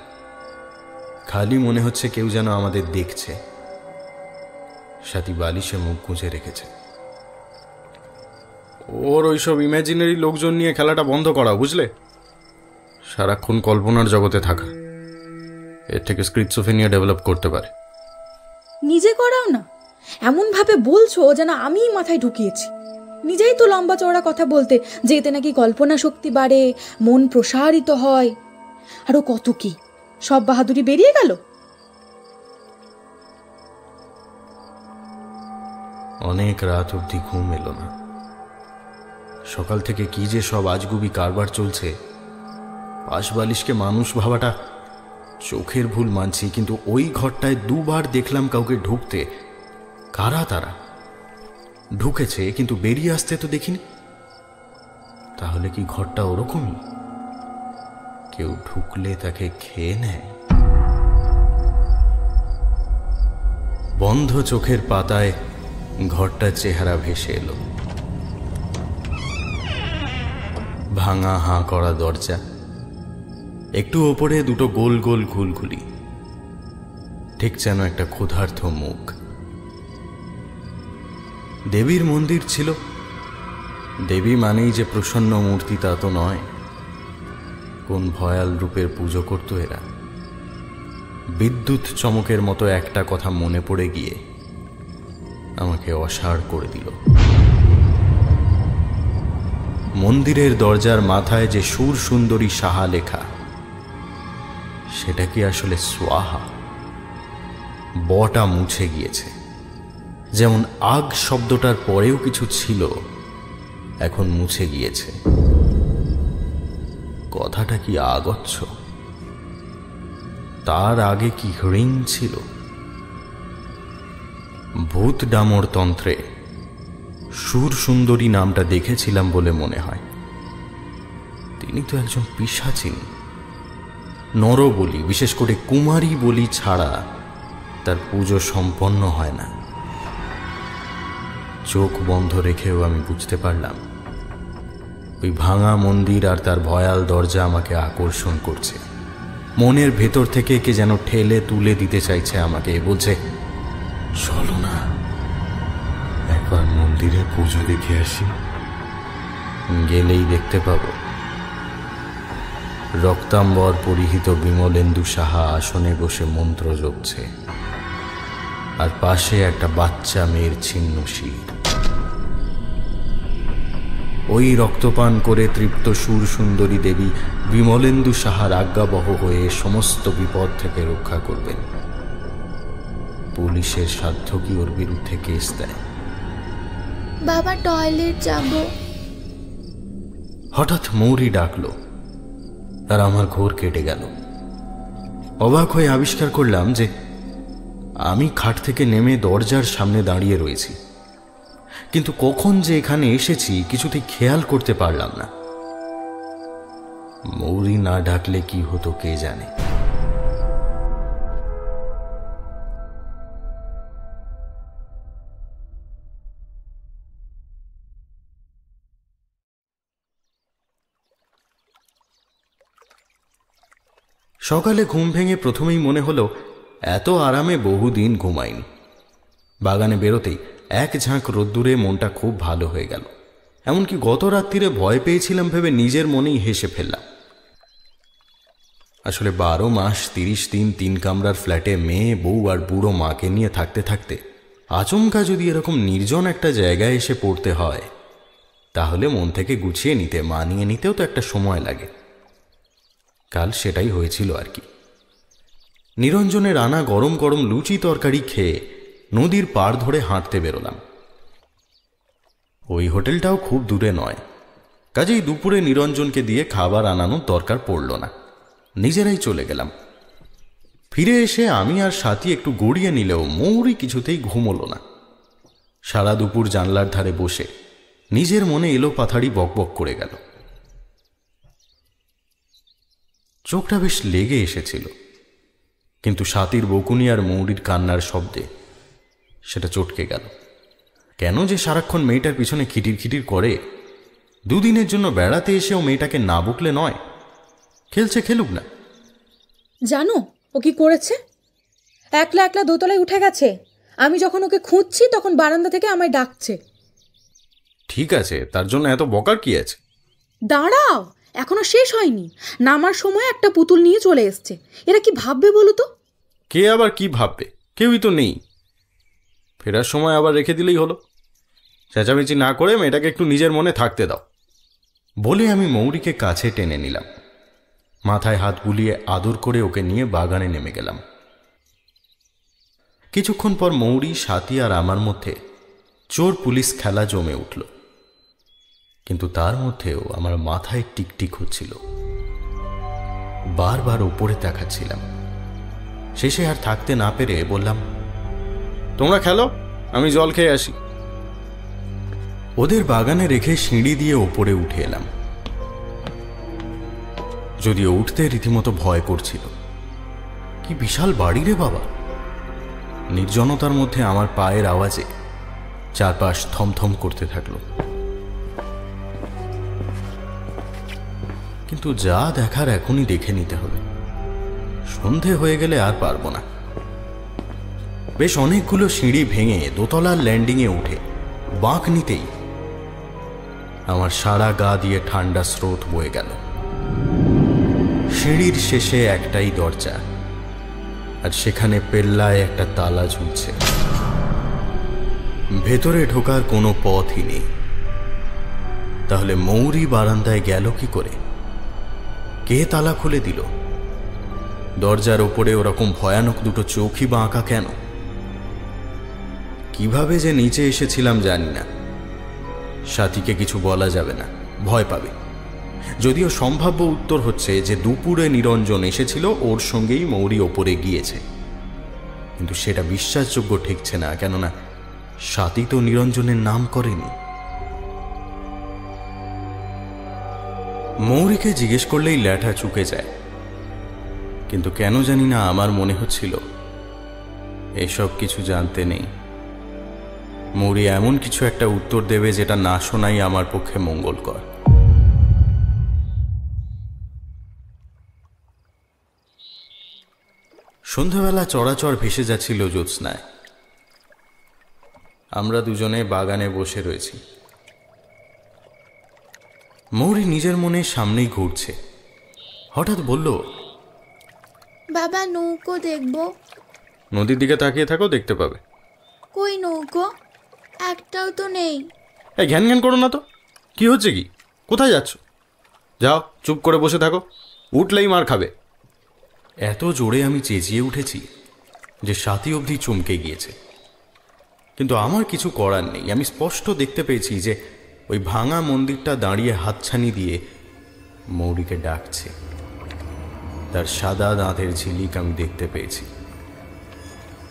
খালি মনে হচ্ছে কেউ যেন আমাদের দেখছে। সাথী বালিশে মুখ গুঁজে রেখেছে। ওর ওইসব ইমাজিনারি লোকজন নিয়ে খেলাটা বন্ধ করা, বুঝলে? সারাক্ষণ কল্পনার জগতে থাকা এর থেকে স্কিজোফ্রেনিয়া ডেভেলপ করতে পারে। নিজে করাও না, এমনভাবে বলছো যেন আমিই মাথায় ঢুকিয়েছি। নিজেই তো লম্বা চওড়া কথা বলতে যে এতে নাকি কল্পনা শক্তি বাড়ে, মন প্রসারিত হয়, আরো কত কি সব বাহাদুরি বেরিয়ে গেল। অনেক রাত অবধি ঘুম এলো না। সকাল থেকে কি যে সব আজগুবি কারবার চলছে। পাশবালিশকে মানুষ ভাবাটা চোখের ভুল মানছি, কিন্তু ওই ঘরটায় দুবার দেখলাম কাউকে ঢুকতে। কারা তারা? ঢুকেছে কিন্তু বেরিয়ে আসতে তো দেখিনি। তাহলে কি ঘরটা ওরকমই? কেউ ঢুকলে তাকে খেয়ে নেয়? বন্ধ চোখের পাতায় ঘরটার চেহারা ভেসে এলো। ভাঙা হাঁ করা দরজা, একটু ওপরে দুটো গোল গোল ঘুলঘুলি, ঠিক যেন একটা ক্ষুধার্ত মুখ। দেবীর মন্দির ছিল। দেবী মানেই যে প্রসন্ন মূর্তি তা তো নয়। কোন ভয়াল রূপের পুজো করত এরা? বিদ্যুৎ চমকের মতো একটা কথা মনে পড়ে গিয়ে আমাকে অসাড় করে দিল। মন্দিরের দরজার মাথায় যে সুর সুন্দরী সাহা লেখা, সেটা কি আসলে সোয়াহা? বটা মুছে গিয়েছে। যেমন আগ শব্দটার পরেও কিছু ছিল, এখন মুছে গিয়েছে। কথাটা কি আগচ্ছ? তার আগে কি হরিং ছিল? ভূত ডামর তন্ত্রে সুর সুন্দরী নামটা দেখেছিলাম বলে মনে হয়। তিনি তো একজন পিশাচিনী। নর বলি, বিশেষ করে কুমারী বলি ছাড়া তার পুজো সম্পন্ন হয় না। চোখ বন্ধ রেখেও আমি বুঝতে পারলাম ওই ভাঙা মন্দির আর তার ভয়াল দরজা আমাকে আকর্ষণ করছে। মনের ভেতর থেকে কে যেন ঠেলে তুলে দিতে চাইছে আমাকে, বলছে চলো না একবার মন্দিরে পুজো দেখে আসি। গেলেই দেখতে পাবো রক্তাম্বর পরিহিত বিমলেন্দু সাহা আসনে বসে মন্ত্র জপছে, আর পাশে একটা বাচ্চা মেয়ের ছিন্ন শির। ওই রক্তপান করে তৃপ্ত সুর সুন্দরী দেবী বিমলেন্দু সাহার আজ্ঞাবহ হয়ে সমস্ত বিপদ থেকে রক্ষা করবেন। পুলিশের সাধ্য কি ওর বিরুদ্ধে কেস দেয়? বাবা টয়লেট যাব। হঠাৎ মৌরি ডাকলো, আর আমার ঘোর কেটে গেল। অবাক হয়ে আবিষ্কার করলাম যে আমি খাট থেকে নেমে দরজার সামনে দাঁড়িয়ে রয়েছি, কিন্তু কখন যে এখানে এসেছি কিছুতেই খেয়াল করতে পারলাম না। মৌরি না ডাকলে কি হতো কে জানে। সকালে ঘুম ভেঙে প্রথমেই মনে হলো এত আরামে বহুদিন ঘুমাইনি। বাগানে বেরোতেই এক ঝাঁক রোদ্দুরে মনটা খুব ভালো হয়ে গেল। এমনকি গত রাত্রিরে ভয় পেয়েছিলাম ভেবে নিজের মনেই হেসে ফেললাম। আসলে 12 মাস 30 দিন 3 কামরার ফ্ল্যাটে মেয়ে, বউ আর বুড়ো মাকে নিয়ে থাকতে থাকতে আচমকা যদি এরকম নির্জন একটা জায়গায় এসে পড়তে হয়, তাহলে মন থেকে গুছিয়ে নিতে, মানিয়ে নিতেও তো একটা সময় লাগে। কাল সেটাই হয়েছিল আর কি। নিরঞ্জনের আনা গরম গরম লুচি তরকারি খেয়ে নদীর পাড় ধরে হাঁটতে বেরোলাম। ওই হোটেলটাও খুব দূরে নয়, কাজেই দুপুরে নিরঞ্জনকে দিয়ে খাবার আনানোর দরকার পড়ল না, নিজেরাই চলে গেলাম। ফিরে এসে আমি আর সাথী একটু গড়িয়ে নিলেও মৌরি কিছুতেই ঘুমোলো না। সারা দুপুর জানলার ধারে বসে নিজের মনে এলো পাথাড়ি বকবক করে গেল। চোখটা বেশ লেগে এসেছিল, কিন্তু সাথীর বকুনি আর মৌরির কান্নার শব্দে সেটা চটকে গেল। কেন যে সারাক্ষণ মেয়েটার পিছনে খিটির খিটির করে? দুদিনের জন্য বেড়াতে এসেও মেয়েটাকে না বকলে নয়। খেলছে খেলুক না। জানো ও কি করেছে? একলা একলা দোতলায় উঠে গেছে। আমি যখন ওকে খুঁজছি তখন বারান্দা থেকে আমায় ডাকছে। ঠিক আছে, তার জন্য এত বকার কি আছে? দাঁড়াও, এখনো শেষ হয়নি, নামার সময় একটা পুতুল নিয়ে চলে এসছে। এরা কি ভাববে বলো তো? কে আবার কি ভাববে? কেউই তো নেই। ফেরার সময় আবার রেখে দিলেই হলো। চেঁচামেচি না করে মেয়েটাকে একটু নিজের মনে থাকতে দাও। বলে আমি মৌরিকে কাছে টেনে নিলাম, মাথায় হাত বুলিয়ে আদর করে ওকে নিয়ে বাগানে নেমে গেলাম। কিছুক্ষণ পর মৌরি, সাথী আর আমার মধ্যে চোর পুলিশ খেলা জমে উঠল। কিন্তু তার মধ্যেও আমার মাথায় টিকটিক হচ্ছিল, বারবার ওপরে তাকাচ্ছিলাম। শেষে আর থাকতে না পেরে বললাম, তোমরা খেলো, আমি জল খেয়ে আসি। ওদের বাগানে রেখে সিঁড়ি দিয়ে ওপরে উঠে এলাম, যদিও উঠতে রীতিমতো ভয় করছিল। কি বিশাল বাড়ি রে বাবা! নির্জনতার মধ্যে আমার পায়ের আওয়াজে চারপাশ থমথম করতে থাকলো। কিন্তু যা দেখার এখনই দেখে নিতে হবে, সন্ধে হয়ে গেলে আর পারবো না। বেশ অনেকগুলো সিঁড়ি ভেঙে দোতলার ল্যান্ডিংয়ে উঠে বাঁক নিতেই আমার সারা গা দিয়ে ঠান্ডা স্রোত বয়ে গেল। সিঁড়ির শেষে একটাই দরজা, আর সেখানে পেল্লায় একটা তালা ঝুলছে। ভেতরে ঢোকার কোনো পথই নেই। তাহলে মৌরি বারান্দায় গেল কি করে? কে তালা খুলে দিল? দরজার ওপরে ওরকম ভয়ানক দুটো চোখই বা আঁকা কেন? কিভাবে যে নিচে এসেছিলাম জানি না। সাথীকে কিছু বলা যাবে না, ভয় পাবে। যদিও সম্ভাব্য উত্তর হচ্ছে যে দুপুরে নিরঞ্জন এসেছিল, ওর সঙ্গেই মৌরি ওপরে গিয়েছে। কিন্তু সেটা বিশ্বাসযোগ্য ঠেকছে না, কেননা সাথী তো নিরঞ্জনের নাম করেনি। মৌরিকে জিজ্ঞেস করলেই ল্যাঠা চুকে যায়, কিন্তু কেন জানি না আমার মনে হচ্ছিল এসব কিছু জানতে নেই। মৌরি এমন কিছু একটা উত্তর দেবে যেটা না শোনাই আমার পক্ষে মঙ্গলকর। সন্ধ্যাবেলা চড়াচড় ভেসে যাচ্ছিল জ্যোৎস্নায়। আমরা দুজনে বাগানে বসে রয়েছি। মৌরি নিজের মনে সামনেই ঘুরছে। হঠাৎ বলল, বাবা নৌকো দেখবো। নদীর দিকে তাকিয়ে থাকো, দেখতে পাবে। কই নৌকো? একটাও তো নেই। এই ঘ্যান ঘ্যান করো না তো। কি হচ্ছে কি? কোথায় যাচ্ছ? যাও, চুপ করে বসে থাকো, উঠলেই মার খাবে। এত জোরে আমি চেঁচিয়ে উঠেছি যে সাথী অবধি চমকে গিয়েছে। কিন্তু আমার কিছু করার নেই। আমি স্পষ্ট দেখতে পেয়েছি যে ওই ভাঙা মন্দিরটা দাঁড়িয়ে হাতছানি দিয়ে মৌরিকে ডাকছে। তার সাদা দাঁতের ঝিলিক আমি দেখতে পেয়েছি,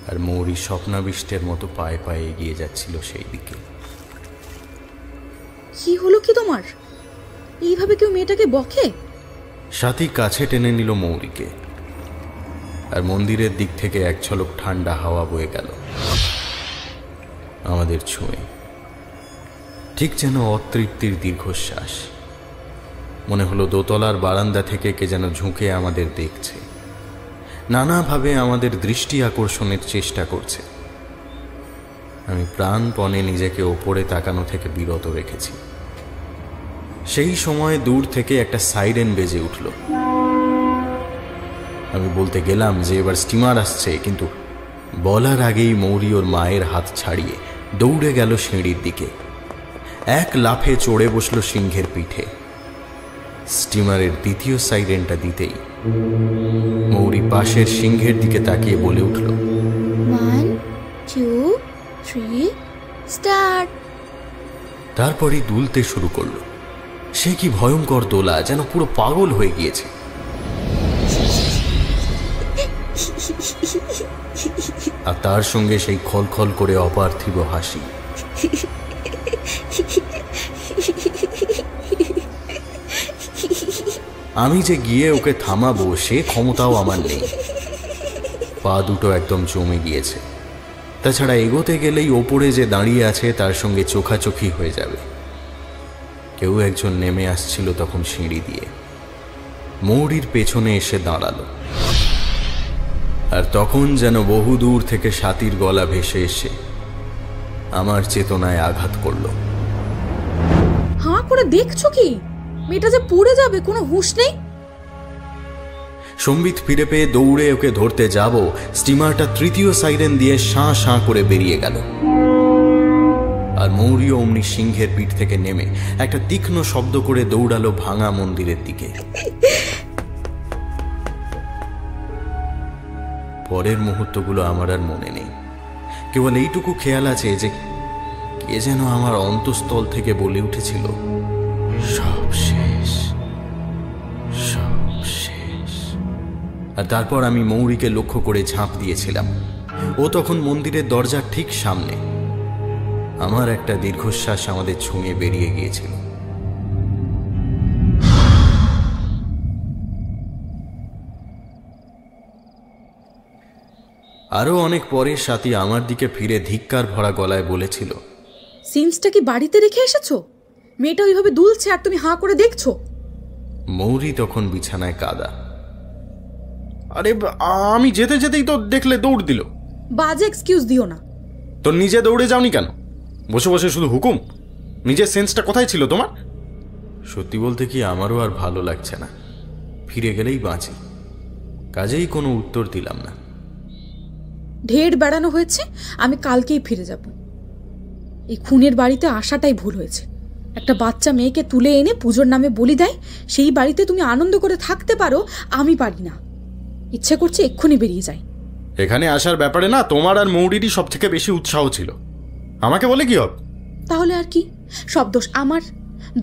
আর মৌরি স্বপ্নাবিষ্টের মতো পায়ে পায়ে এগিয়ে যাচ্ছিল সেই দিকে। কি হলো কি তোমার? এইভাবে কেউ মেয়েটাকে বকে? সাথী কাছে টেনে নিল মৌরিকে, আর মন্দিরের দিক থেকে এক ঝলক ঠান্ডা হাওয়া বয়ে গেল আমাদের ছুঁয়ে। ঠিক যেন অতৃপ্তির দীর্ঘশ্বাস। মনে হলো দোতলার বারান্দা থেকে কে যেন ঝুঁকে আমাদের দেখছে, নানাভাবে আমাদের দৃষ্টি আকর্ষণের চেষ্টা করছে। আমি প্রাণপণে নিজেকে ওপরে তাকানো থেকে বিরত রেখেছি। সেই সময় দূর থেকে একটা সাইরেন বেজে উঠল। আমি বলতে গেলাম যে এবার স্টিমার আসছে, কিন্তু বলার আগেই মৌরি ওর মায়ের হাত ছাড়িয়ে দৌড়ে গেল সিঁড়ির দিকে। এক লাফে চড়ে বসল সিংহের পিঠে। স্টিমারের দ্বিতীয় সাইরেনটা দিতেই মৌরি পাশের সিংহের দিকে তাকিয়ে বলে উঠল, 1 2 3 স্টার্ট। তারপরই দুলতে শুরু করলো। সে কি ভয়ঙ্কর দোলা, যেন পুরো পাগল হয়ে গিয়েছে। আর তার সঙ্গে সেই খলখল করে অপার্থিব হাসি। আমি যে গিয়ে ওকে থামাবো সে ক্ষমতাও আমার নেই। পা দুটো একদম জমে গিয়েছে। তাছাড়া এগোতে গেলেই ওপরে যে দাঁড়িয়ে আছে তার সঙ্গে চোখাচোখি হয়ে যাবে। কেউ একজন নেমে আসছিল তখন সিঁড়ি দিয়ে, মৌরির পেছনে এসে দাঁড়ালো। আর তখন যেন বহু দূর থেকে সাথীর গলা ভেসে এসে আমার চেতনায় আঘাত করল। হাঁ করে দেখছো কি? মেয়েটা যে পুড়ে যাবে, কোনো হুঁশ নেই। সম্বিত ফিরে পেয়ে দৌড়ে ওকে ধরতে যাব, স্টিমারটা তৃতীয় সাইরেন দিয়ে শাঁ শাঁ করে বেরিয়ে গেল। আর মৌরী অমনি সিংহের পিঠ থেকে নেমে একটা তীক্ষ্ণ শব্দ করে দৌড়ালো ভাঙা মন্দিরের দিকে। পরের মুহূর্তগুলো আমার আর মনে নেই, কেবল এইটুকু খেয়াল আছে যে কে যেন আমার অন্তঃস্থল থেকে বলে উঠেছিল, সব শেষ, সব শেষ। আর তারপর আমি মৌরীকে লক্ষ্য করে ঝাঁপ দিয়েছিলাম। ও তখন মন্দিরের দরজার ঠিক সামনে। আমার একটা দীর্ঘশ্বাস আমাদের ছুঁয়ে বেরিয়ে গিয়েছিল। আরো অনেক পরে সাথী আমার দিকে ফিরে ধিক্কার ভরা গলায় বলেছিল, সিন্সটা কি বাড়িতে রেখে এসেছো? মেয়েটা ওইভাবে দুলছে আর তুমি হাঁ করে দেখছো। মৌরী তখন বিছানায় কাদা। আরে আমি যেতে যেতেই তো দেখলে দৌড় দিল। বাজে এক্সকিউজ দিও না। তোর নিজে দৌড়ে যাওনি কেন? বসে বসে শুধু হুকুম। নিজের সেন্সটা কোথায় ছিল তোমার? সত্যি বলতে কি আমারও আর ভালো লাগছে না। ফিরে গেলেই বাঁচি। কাজেই কোনো উত্তর দিলাম না। ঢের বেড়ানো হয়েছে, আমি কালকেই ফিরে যাব। এই খুনের বাড়িতে আসাটাই ভুল হয়েছে। একটা বাচ্চা মেয়েকে তুলে এনে পুজোর নামে বলি দেয়, সেই বাড়িতে তুমি আনন্দ করে থাকতে পারো, আমি পারি না। ইচ্ছে করছে এক্ষুনি বেরিয়ে যাই। এখানে আসার ব্যাপারে না তোমার আর মৌরিরই সব থেকে বেশি উৎসাহ ছিল। আমাকে বলে কি হবে? তাহলে আর কি, সব দোষ আমার।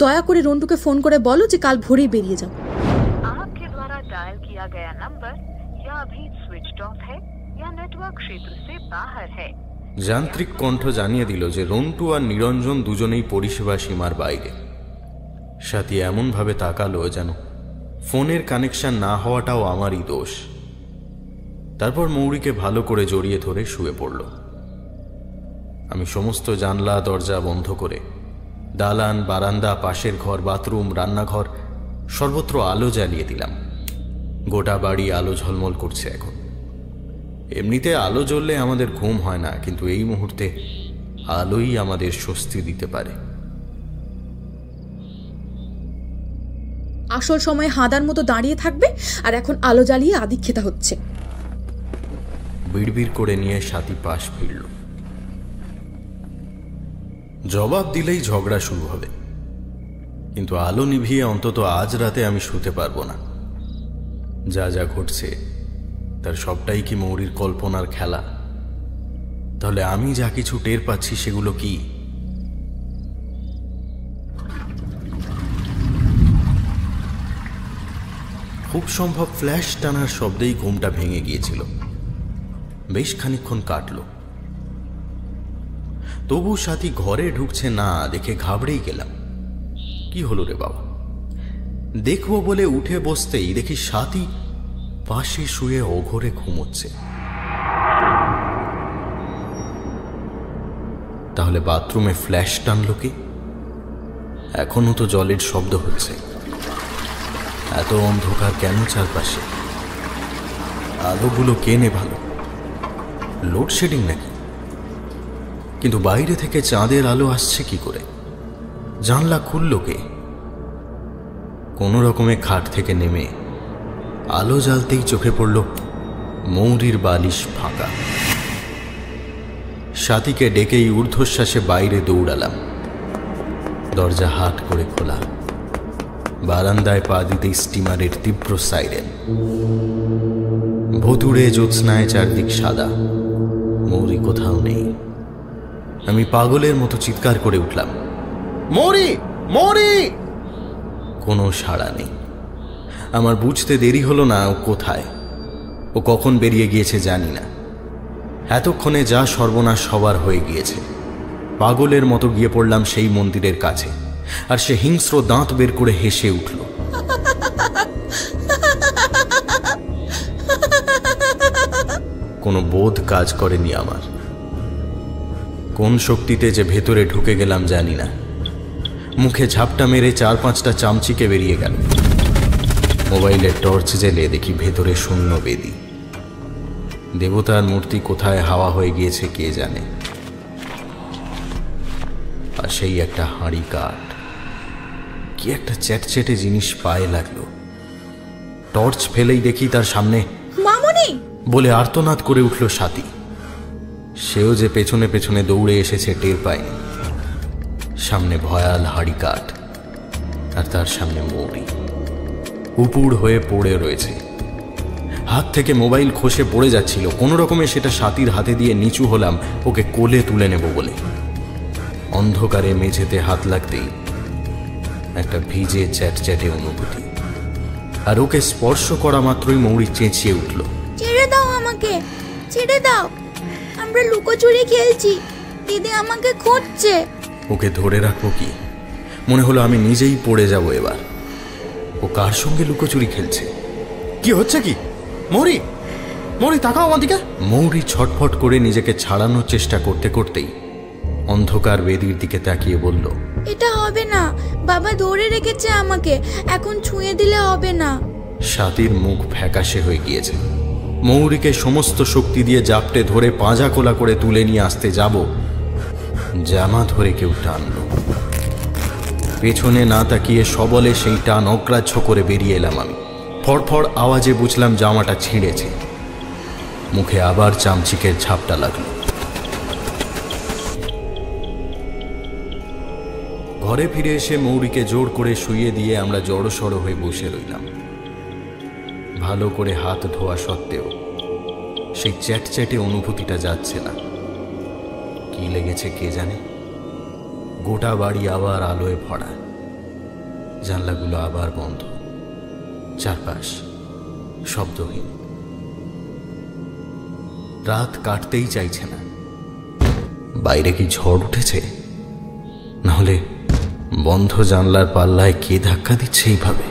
দয়া করে রন্টুকে ফোন করে বলো যে কাল ভোরেই বেরিয়ে যাও। आपके द्वारा डायल किया गया नंबर या अभी स्विच्ड ऑफ है या नेटवर्क क्षेत्र से बाहर है। যান্ত্রিক কণ্ঠ জানিয়ে দিল যে রন্টু আর নিরঞ্জন দুজনেই পরিষেবা সীমার বাইরে। সাথী এমনভাবে তাকালো যেন ফোনের কানেকশন না হওয়াটাও আমারই দোষ। তারপর মৌরীকে ভালো করে জড়িয়ে ধরে শুয়ে পড়ল। আমি সমস্ত জানলা দরজা বন্ধ করে দালান, বারান্দা, পাশের ঘর, বাথরুম, রান্নাঘর সর্বত্র আলো জ্বালিয়ে দিলাম। গোটা বাড়ি আলো ঝলমল করছে এখন। এমনিতে আলো জ্বললে আমাদের ঘুম হয় না, কিন্তু এই মুহূর্তে আলোই আমাদের স্বস্তি দিতে পারে। আসল সময় হাঁদার মতো দাঁড়িয়ে থাকবে, আর এখন আলো জ্বালিয়ে আদিক্ষেতা হচ্ছে। বিড়বিড় করে নিয়ে সাথী পাশ ফিরল। জবাব দিলেই ঝগড়া শুরু হবে, কিন্তু আলো নিভিয়ে অন্তত আজ রাতে আমি শুতে পারবো না। যা যা ঘটছে তার সবটাই কি মৌরীর কল্পনার খেলা? তাহলে আমি যা কিছু টের পাচ্ছি সেগুলো কি? খুব সম্ভব ফ্ল্যাশ টানার শব্দেই ঘুমটা ভেঙে গিয়েছিল। বেশ খানিকক্ষণ কাটল, তবু সাথী ঘরে ঢুকছে না দেখে ঘাবড়েই গেলাম। কি হলো রে বাবা? দেখবো বলে উঠে বসতেই দেখি সাথী পাশে শুয়ে অঘরে ঘুমোচ্ছে। তাহলে বাথরুমে ফ্ল্যাশ টানলো কি? এখনো তো জলের শব্দ হচ্ছে। এত অন্ধকার কেন চারপাশে? আলোগুলো কে নেভালো? লোডশেডিং নাকি? কিন্তু বাইরে থেকে চাঁদের আলো আসছে কি করে? জানলা খুলল কে? কোনো রকমে খাট থেকে নেমে আলো জ্বালতেই চোখে পড়ল মৌরীর বালিশ ফাঁকা। সাথীকে ডেকেই ঊর্ধ্বশ্বাসে বাইরে দৌড়ালাম। দরজা হাট করে খোলা। বারান্দায় পা দিতেই স্টিমারের তীব্র সাইরেন। ভুতুড়ে জ্যোৎস্নায় চারদিক সাদা। মৌরী কোথাও নেই। আমি পাগলের মতো চিৎকার করে উঠলাম, মৌরী, মৌরী! কোনো সাড়া নেই। আমার বুঝতে দেরি হলো না ও কোথায়, ও কখন বেরিয়ে গিয়েছে জানি না। এতক্ষণে যা সর্বনাশ সবার হয়ে গিয়েছে। পাগলের মতো গিয়ে পড়লাম সেই মন্দিরের কাছে, আর সে হিংস্র দাঁত বের করে হেসে উঠল। কোনো বোধ কাজ করেনি আমার। কোন শক্তিতে যে ভেতরে ঢুকে গেলাম জানি না। মুখে ঝাপটা মেরে 4-5টা চামচিকে বেরিয়ে গেল। মোবাইলের টর্চ জেলে দেখি ভেতরে শূন্য বেদি। দেবতার মূর্তি কোথায় হাওয়া হয়ে গিয়েছে কে জানে। আর সেই একটা হাঁড়ি কাঠ। কি কি একটা চ্যাটচ্যাটে জিনিস পায়ে লাগলো। টর্চ ফেলেই দেখি তার সামনে মামনি বলে আর্তনাদ করে উঠল সাথী। সেও যে পেছনে পেছনে দৌড়ে এসেছে টের পায়নি। সামনে ভয়াল হাড়ি কাঠ, আর তার সামনে মৌরি উপুড় হয়ে পড়ে রয়েছে। হাত থেকে মোবাইল খসে পড়ে যাচ্ছিল। কোনো রকমে সেটা সাথীর হাতে দিয়ে নিচু হলাম ওকে কোলে তুলে নেব বলে। অন্ধকারে মেঝেতে হাত লাগতেই একটা ভিজে চ্যাটচ্যাটে অনুভূতি, আর ওকে স্পর্শ করা মাত্রই মৌরি চেঁচিয়ে উঠল, ছেড়ে দাও আমাকে, ছেড়ে দাও, আমরা লুকোচুরি খেলছি, দিদি আমাকে খুঁজছে। ওকে ধরে রাখবো কি? মনে হলো আমি নিজেই পড়ে যাব এবার। ও কার সঙ্গে লুকোচুরি খেলছে? কি হচ্ছে কি? মৌরি, মৌরি তাকাও আমার দিকে। মৌরি ছটফট করে নিজেকে ছাড়ানোর চেষ্টা করতে করতেই অন্ধকার বেদির দিকে তাকিয়ে বলল, এটা হবে না, বাবা ধরে রেখেছে আমাকে, এখন ছুঁয়ে দিলে হবে না। সাথীর মুখ ফ্যাকাশে হয়ে গিয়েছে। মৌরিকে সমস্ত শক্তি দিয়ে জাপটে ধরে পাঁজা কোলা করে তুলে নিয়ে আসতে যাব, জামা ধরে কেউ টানল। পেছনে না তাকিয়ে সবলে সেই টান অগ্রাহ্য করে বেরিয়ে এলাম আমি। ফড়ফড় আওয়াজে বুঝলাম জামাটা ছিঁড়েছে। মুখে আবার চামচিকের ঝাপটা লাগলো। ঘরে ফিরে এসে মৌরিকে জোর করে শুইয়ে দিয়ে আমরা জড়সড় হয়ে বসে রইলাম। ভালো করে হাত ধোয়া সত্ত্বেও সেই চ্যাটচ্যাটে অনুভূতিটা যাচ্ছে না। কি লেগেছে কে জানে। গোটা বাড়ি আবার আলোয় ভরা, জানলাগুলো আবার বন্ধ, চারপাশ শব্দহীন। রাত কাটতেই চাইছে না। বাইরে কি ঝড় উঠেছে? নাহলে বন্ধ জানলার পাল্লায় কে ধাক্কা দিচ্ছে এইভাবে?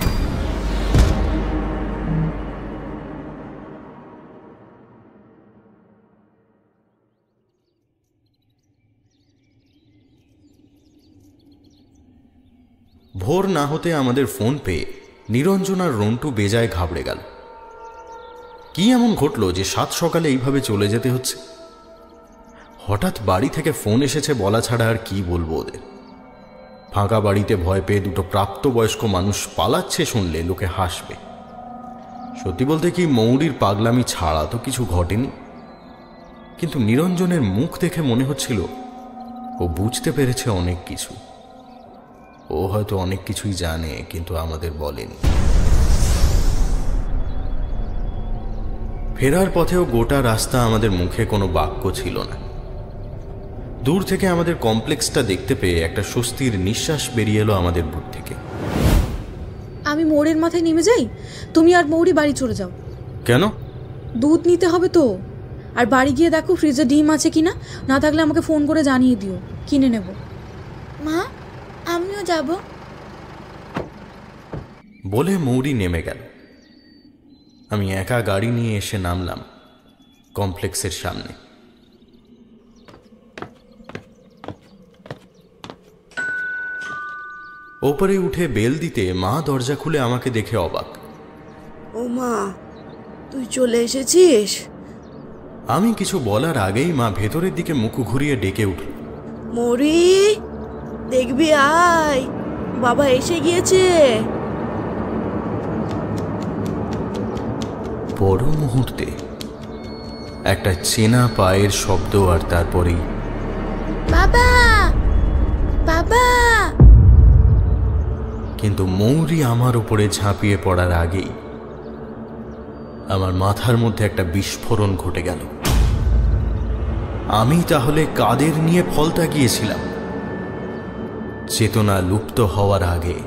ভোর না হতে আমাদের ফোন পেয়ে নিরঞ্জন আর রন্টু বেজায় ঘাবড়ে গেল। কি এমন ঘটলো যে সাত সকালে এইভাবে চলে যেতে হচ্ছে? হঠাৎ বাড়ি থেকে ফোন এসেছে বলা ছাড়া আর কি বলবো ওদের। ফাঁকা বাড়িতে ভয় পেয়ে দুটো প্রাপ্তবয়স্ক মানুষ পালাচ্ছে শুনলে লোকে হাসবে। সত্যি বলতে কি, মৌরির পাগলামি ছাড়া তো কিছু ঘটেনি। কিন্তু নিরঞ্জনের মুখ দেখে মনে হচ্ছিল ও বুঝতে পেরেছে অনেক কিছু। ও হয়তো অনেক কিছুই জানে, কিন্তু আমাদের বলেনি। ফেরার পথেও গোটা রাস্তা আমাদের মুখে কোনো বাক্য ছিল না। দূর থেকে আমাদের কমপ্লেক্সটা দেখতে পেয়ে একটা স্বস্তির নিঃশ্বাস বেরিয়ে এলো আমাদের বুক থেকে। আমি মোড়ের মাথায় নেমে যাই, তুমি আর মৌরি বাড়ি চলে যাও। কেন? দুধ নিতে হবে তো। আর বাড়ি গিয়ে দেখো ফ্রিজে ডিম আছে কিনা, না থাকলে আমাকে ফোন করে জানিয়ে দিও, কিনে নেব। মা, আমিও যাব। বলে মৌরি নেমে গেল। আমি একা গাড়ি নিয়ে এসে নামলাম কমপ্লেক্সের সামনে। ওপরে উঠে বেল দিতে মা দরজা খুলে আমাকে দেখে অবাক। ও মা, তুই চলে এসেছিস? আমি কিছু বলার আগেই মা ভেতরের দিকে মুখ ঘুরিয়ে ডেকে উঠল, মরি, দেখবি আয়, বাবা এসে গিয়েছে। পর মুহূর্তে একটা চেনা পায়ের শব্দ, আর তারপরেই বাবা, বাবা। কিন্তু মৌরি আমার উপরে ঝাঁপিয়ে পড়ার আগেই আমার মাথার মধ্যে একটা বিস্ফোরণ ঘটে গেল। আমি তাহলে কাদের নিয়ে ফলতা গিয়েছিলাম? চেতনা লুপ্ত হওয়ার আগে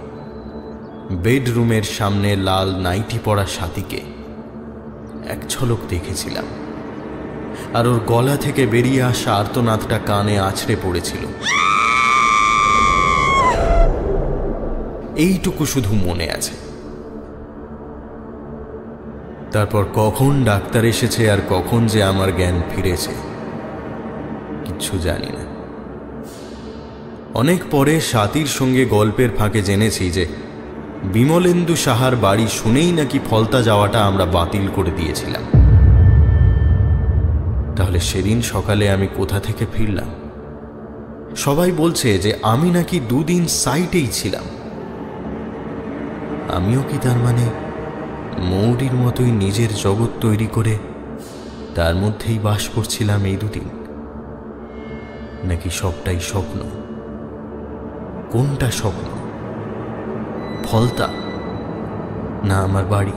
বেডরুমের সামনে লাল নাইটি পরা সাথীকে এক ঝলক দেখেছিলাম, আর ওর গলা থেকে বেরিয়ে আসা আর্তনাদটা কানে আছড়ে পড়েছিল। এইটুকু শুধু মনে আছে। তারপর কখন ডাক্তার এসেছে আর কখন যে আমার জ্ঞান ফিরেছে কিচ্ছু জানি না। অনেক পরে সাথীর সঙ্গে গল্পের ফাঁকে জেনেছি যে বিমলেন্দু সাহার বাড়ি শুনেই নাকি ফলতা যাওয়াটা আমরা বাতিল করে দিয়েছিলাম। তাহলে সেদিন সকালে আমি কোথা থেকে ফিরলাম? সবাই বলছে যে আমি নাকি দুদিন সাইটেই ছিলাম। আমিও কি তার মানে মৌরির মতোই নিজের জগৎ তৈরি করে তার মধ্যেই বাস করছিলাম এই দুদিন? নাকি সবটাই স্বপ্ন? কোনটা স্বপ্ন? ফলতা না আমার বাড়ি?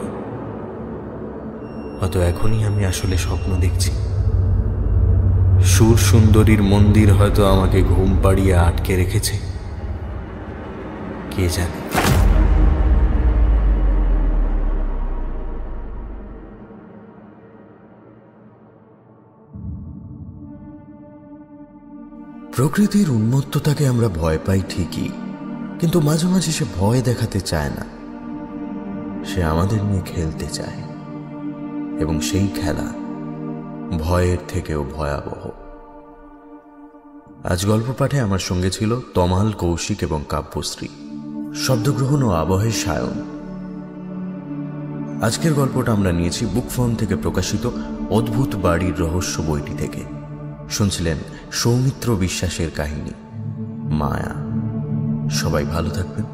হয়তো এখনই আমি আসলে স্বপ্ন দেখছি। সুর সুন্দরীর মন্দির হয়তো আমাকে ঘুম পাড়িয়ে আটকে রেখেছে, কে জানে। প্রকৃতির উন্মত্ততাকে আমরা ভয় পাই ঠিকই, কিন্তু মাঝে মাঝে সে ভয় দেখাতে চায় না। সে আমাদের নিয়ে খেলতে চায়, এবং সেই খেলা ভয়ের থেকেও ভয়াবহ। আজ গল্প পাঠে আমার সঙ্গে ছিল তমাল, কৌশিক এবং কাব্যশ্রী। শব্দগ্রহণ ও আবহে সায়ন। আজকের গল্পটা আমরা নিয়েছি বুকফোন থেকে প্রকাশিত অদ্ভুত বাড়ির রহস্য বইটি থেকে। শুনছিলেন সৌমিত্র বিশ্বাসের কাহিনী মায়া। সবাই ভালো থাকবেন।